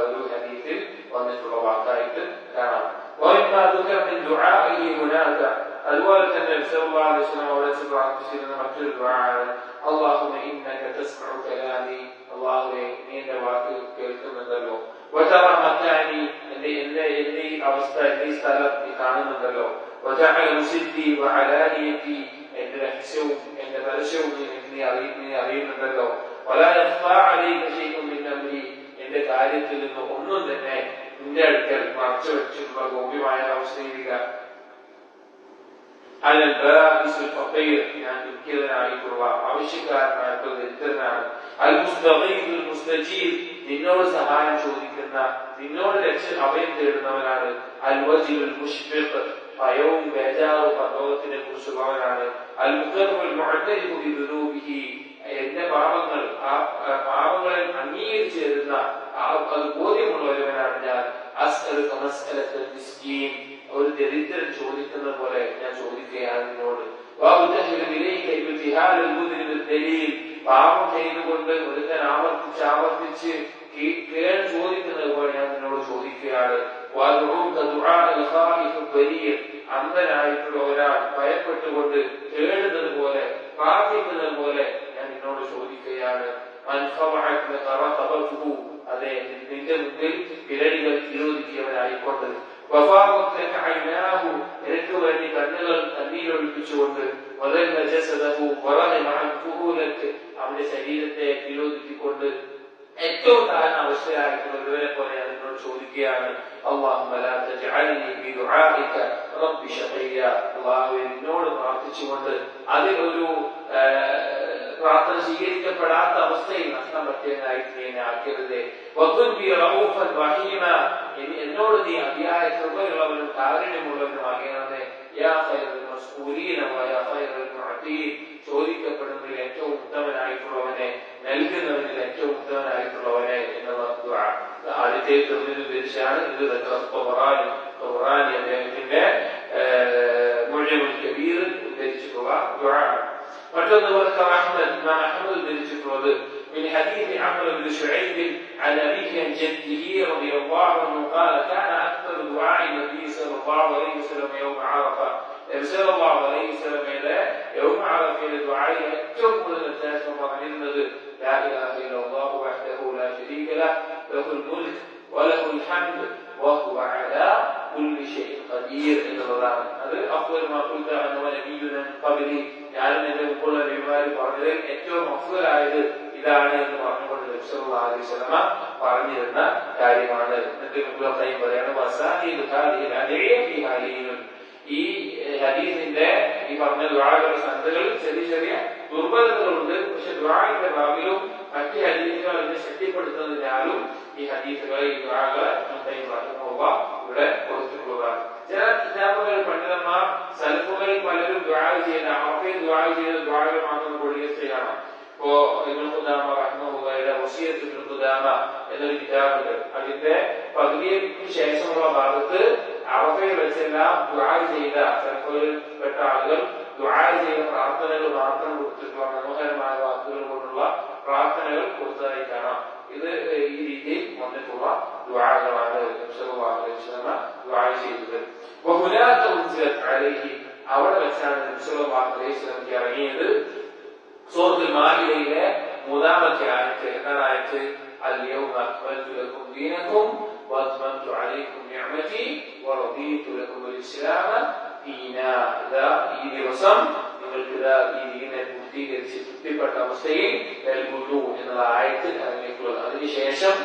ഒരു ഹദീസിൽ വന്നിട്ടുള്ള വാക്കായിട്ട് കാണാം. وإما ذكر من دعائه هناك അതുപോലെ തന്നെ നബി സല്ലല്ലാഹു അലൈഹി വസല്ലമ അവിടെ പ്രാർത്ഥിച്ചിരുന്ന മറ്റൊരു ദുആയാണ് اللهم إنك تسمع كلامي അല്ലാഹുവേ നീ എന്റെ വാക്ക് കേൾക്കുന്നുണ്ടല്ലോ وترى مكاني എന്റെ അവസ്ഥ എന്റെ സ്ഥലം നീ കാണുന്നുണ്ടല്ലോ وتعلم سري وعلانيتي എന്റെ രഹസ്യവും എന്റെ പരസ്യവും നീ അറിയുന്നുണ്ടല്ലോ ولا يخفى عليك شيء من أمري എന്റെ കാര്യത്തിൽ നിന്ന് ഒന്നും തന്നെ നിന്റെ അടുക്കൽ മറച്ചു വെച്ചിട്ടുള്ള ഗോപ്യമായ അവസ്ഥയിലില്ല ഞാൻ ദുഃഖിതനായിട്ടുള്ള ആവശ്യക്കാരനായിട്ടുള്ള ദരിദ്രനാണ് നിന്നോട് സഹായം ചോദിക്കുന്ന നിന്നോട് അഭയം തേടുന്നവനാണ് ഭയവും ബേജാറും പർവ്വതത്തിനെ കുറിച്ചുള്ളവനാണ് എന്റെ പാപങ്ങൾ ആ പാപങ്ങളെ അംഗീകരിച്ചു തരുന്ന അത് ബോധ്യമുള്ളവരവനാണ് ഞാൻ ഒരു ദരിദ്രൻ ചോദിക്കുന്ന പോലെ ഞാൻ ചോദിക്കുകയാണ് നിന്നോട് പാപം ചെയ്തുകൊണ്ട് ഒരുത്തൻ ആവർത്തിച്ച് ചോദിക്കുന്നത് പോലെ ഞാൻ നിന്നോട് ചോദിക്കുകയാണ് അന്ധനായിട്ടുള്ള ഒരാൾ ഭയപ്പെട്ടുകൊണ്ട് തേടുന്നത് പോലെ പ്രാർത്ഥിക്കുന്നത് പോലെ ഞാൻ നിന്നോട് ചോദിക്കുകയാണ് അതെ നിന്റെ മുമ്പിൽ വിരടികൾ നിരോധിക്കുകവനായിക്കൊണ്ട് എനിക്ക് വേണ്ടി കണ്ണുകൾ കണ്ണീരൊഴിപ്പിച്ചുകൊണ്ട് അവന്റെ ശരീരത്തെ വിരോധിപ്പിക്കൊണ്ട് ഏറ്റവും താഴ്ന്ന അവസ്ഥയായിട്ടുള്ള ഒരുവരെ പോലെ ഞാൻ നിന്നോട് ചോദിക്കുകയാണ് നിന്നോട് പ്രാർത്ഥിച്ചുകൊണ്ട് അതിലൊരു പ്രാർത്ഥന സ്വീകരിക്കപ്പെടാത്ത അവസ്ഥയിൽ നഷ്ടം പറ്റിയതായിട്ട് നീ എന്നെ ആക്കരുതേ എന്നോട് നീ അതിയായ കൃപയുള്ളവനും കാരുണ്യമുള്ളവനും ആകണമേ ചോദിക്കപ്പെടുന്നതിൽ ഏറ്റവും ഉത്തമനായിട്ടുള്ളവനെ നൽകുന്നവനിൽ ഏറ്റവും ഉത്തമനായിട്ടുള്ളവനെ എന്നുള്ള ആദ്യത്തെ ധരിച്ചാണ് ഇത് ഖുർആനി അദ്ദേഹത്തിന്റെ മുഅ്ജമുൽ കബീർ ഉദ്ധരിച്ചിട്ടുള്ള ദുആണ്. മറ്റൊന്ന് അഹ്മദ് ഉദ്ധരിച്ചിട്ടുള്ളത് من حديث عمرو بن شعيب عن أبيه عن جده رضي الله عنه قال كان أكثر دعاء النبي صلى الله عليه وسلم يوم عرفة صلى الله عليه وسلم إلى يوم عرفة دعاء يكتب الناس ومعنى لا إله إلا الله وحده لا شريك له له الملك وله الحمد وهو على كل شيء قدير إن الله هذا أفضل ما قلت أنه نبينا من قبلي يعني أنه يقول لعبادي وعليك ഏറ്റവും أفضل ആയത് ഇതാണ് എന്ന് പറഞ്ഞുകൊണ്ട് നബി സല്ലല്ലാഹു അലൈഹി വസല്ലമ പറഞ്ഞിരുന്ന കാര്യമാണ്. എന്നിട്ട് മുഖ്യം പറയാണ് ഈ ഹദീസിന്റെ ഈ പറഞ്ഞ ദുആകളുടെ സനദുകളിൽ ചെറിയ ചെറിയ ദുർബലതകളുണ്ട്. പക്ഷെ ദുആയുടെ ഭാഗിലും മറ്റ് ഹദീസുകൾ അതിനെ ശക്തിപ്പെടുത്തുന്നതിനാലും ഈ ഹദീസുകളെ ഈ ദുആകളെ ഇവിടെ കൊടുത്തിട്ടുള്ളതാണ്. ചില കിതാബുകൾ പണ്ഡിതന്മാർ സലഫുകൾ പലരും ദുആ ചെയ്ത അറഫയിൽ ദുആ ചെയ്ത ദുആകൾ മാത്രം കൊള്ളിയാണ്. ഇപ്പോ ഇബ്നു ഖുദാമ റഹ്മഹുള്ളാഹിയുടെ വസിയത്ത് ഇബ്നു ഖുദാമ എന്നൊരു കിതാബുണ്ട്. അതിന്റെ പകുതിക്ക് ശേഷമുള്ള ഭാഗത്ത് അറഫയിൽ വെച്ചെല്ലാം ദുആ ചെയ്ത സലഫുകളിൽ പെട്ട ആളുകൾ ദുആ ചെയ്ത പ്രാർത്ഥനകൾ മാത്രം കൊടുത്തിട്ടുള്ള മനോഹരമായ വാക്കുകൾ കൊണ്ടുള്ള പ്രാർത്ഥനകൾ കൊടുത്തതായി കാണാം. ഇത് ഈ രീതിയിൽ വന്നിട്ടുള്ള ദുആകളാണ് നബി സല്ലല്ലാഹു അലൈഹി വസല്ലം ദുആ ചെയ്തത്. വഹുനാക ഉൻസിലത് അലൈഹി അവിടെ വെച്ചാണ് നബി സല്ലല്ലാഹു അലൈഹി വസല്ലം ഇറങ്ങിയത്. സൂറത്തുൽ മാഇദയിലെ മൂന്നാമത്തെ ആയത്ത് എന്താണ് ആയത്ത്? اليوم أكملت لكم دينكم വഅത്മംതു അലൈക്കും നിഅമതി വറദീതു ലക്കും അൽ-ഇസ്ലാമ ദീനാ. ഈ ദിവസം നിങ്ങൾക്ക് ഈ ദീനെ പൂർത്തീകരിച്ച് തൃപ്തിപ്പെട്ട അവസ്ഥയിൽ നൽകുന്നു എന്നുള്ള ആയത്ത് ഇറങ്ങിയിട്ടുള്ളത്. അതിനുശേഷം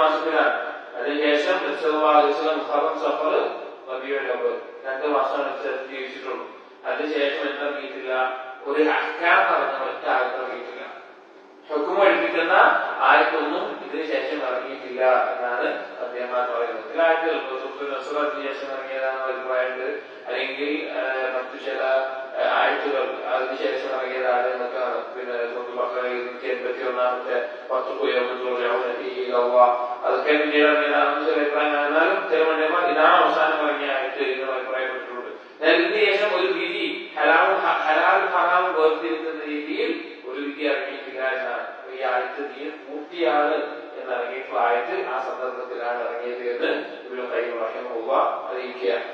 മാസത്തിലാണ്. അതിനുശേഷം മുഹറം, സഫർ, റബീഉൽ അവ്വൽ 2 മാസമാണ് ജീവിച്ചിട്ടുള്ളൂ. അതിനുശേഷം എന്തിറങ്ങിയിട്ടില്ല? ഒരു അഹ്കാം നടന്ന ഒറ്റ ആയത്ത് ഇറങ്ങിയിട്ടില്ല. ഹുക്മ പഠിപ്പിക്കുന്ന ആയത്തൊന്നും ഇതിനു ശേഷം ഇറങ്ങിയിട്ടില്ല എന്നാണ് അദ്ദേഹം പറയുന്നത്. ചില ആയത്തുകൾ ശേഷം ഇറങ്ങിയതാണെന്ന് അഭിപ്രായമുണ്ട്, അല്ലെങ്കിൽ മറ്റു ചില ആയത്തുകൾ അതിനുശേഷം ഇറങ്ങിയതാണ് എന്നൊക്കെയാണ്. പിന്നെ 281-ാമത്തെ 10 അതൊക്കെ പിന്നീട് ഇറങ്ങിയതാണെന്ന് ചില അഭിപ്രായമാണ്. എന്നാലും ചില പണ്ഡിതന്മാർ ഇതാണ് അവസാനം ഇറങ്ങിയ ആയത്ത് എന്ന് അഭിപ്രായപ്പെട്ടിട്ടുണ്ട്. എന്നാൽ ഇതിന് ശേഷം ഒരു വിധി ഹലാലും ഹറാമും വേർതിരിക്കുന്ന രീതിയിൽ ഒരു വിധി ഇറങ്ങിയിട്ടില്ല എന്നാണ്. ഈ ആയത്ത് ദീൻ പൂർത്തിയാണ് എന്നിറങ്ങിയിട്ടുള്ള ആയത്ത് ആ സന്ദർഭത്തിലാണ് ഇറങ്ങിയത് എന്ന് ഇബ്നു ഖയ്യിം റഹിമഹുല്ലാഹ് അറിയിക്കുകയാണ്.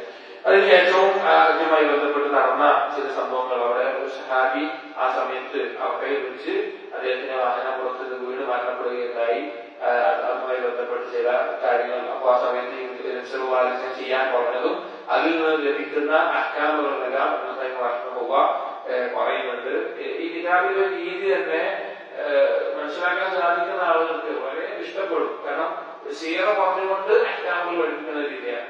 അതിനുശേഷവും അതുമായി ബന്ധപ്പെട്ട് നടന്ന ചില സംഭവങ്ങൾ, അവിടെ ഒരു സഹാബി ആ സമയത്ത് അവക്കയിൽ വെച്ച് അദ്ദേഹത്തിന്റെ വാഹനപ്പുറത്ത് വീട് മരണപ്പെടുകയുണ്ടായി. അതുമായി ബന്ധപ്പെട്ട് ചില കാര്യങ്ങൾ അപ്പോൾ ആ സമയത്ത് ചെയ്യാൻ പറഞ്ഞതും അതിൽ നിന്ന് ലഭിക്കുന്ന അഹ്കാമുകളെല്ലാം ഇബ്നു ഖയ്യിം റഹിമഹുല്ലാഹ് പറയുന്നുണ്ട്. ഈ കിതാബിലെ രീതി തന്നെ മനസ്സിലാക്കാൻ സാധിക്കുന്ന ആളുകൾക്ക് വളരെ ഇഷ്ടപ്പെടും. കാരണം സീറ പറഞ്ഞുകൊണ്ട് അഹ്കാമുകൾ പഠിപ്പിക്കുന്ന രീതിയാണ്.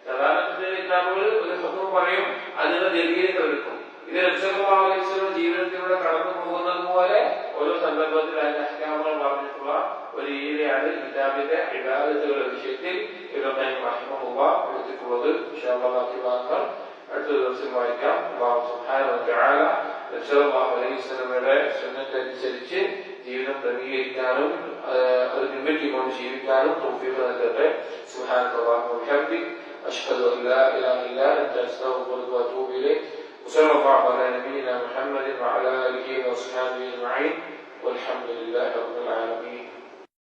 സാധാരണ കിതാബുകൾ ഒരു ഹുക്ം പറയും, അതിന്റെ ദലീലുകൾ എടുക്കും. ഇത് നബി സല്ലല്ലാഹു അലൈഹി വസല്ലം ജീവിതത്തിലൂടെ കടന്നു പോകുന്നത് പോലെ ഓരോ സന്ദർഭത്തിൽ അതിന്റെ അഹ്കാമുകൾ പറഞ്ഞിട്ടുള്ള ഒരു രീതിയാണ് കിതാബിന്റെ ഇബാദത്തുകളുടെ വിഷയത്തിൽ ഇബ്നു ഖയ്യിം റഹിമഹുല്ലാഹ് എടുത്തിട്ടുള്ളത്. ഇൻഷാ അല്ലാഹ് ബാക്കി ഭാഗങ്ങൾ അടുത്ത ദിവസം വായിക്കാം. അല്ലാഹു സുബ്ഹാനഹു വ തആല നബി സല്ലല്ലാഹു അലൈഹി വസല്ലമയുടെ സുന്നത്ത് അനുസരിച്ച് ജീവിതം ക്രമീകരിക്കാനും അത് പിൻപറ്റിക്കൊണ്ട് ജീവിക്കാനും തൗഫീഖ് നൽകട്ടെ. സുബ്ഹാനല്ലാഹി വബിഹംദിഹി അശ്ഹദു അൻ ലാ ഇലാഹ ഇല്ലാ അൻത അസ്തഗ്ഫിറുക വഅതൂബു ഇലൈക്. وصلى الله على نبينا محمد وعلى آله وصحبه أجمعين.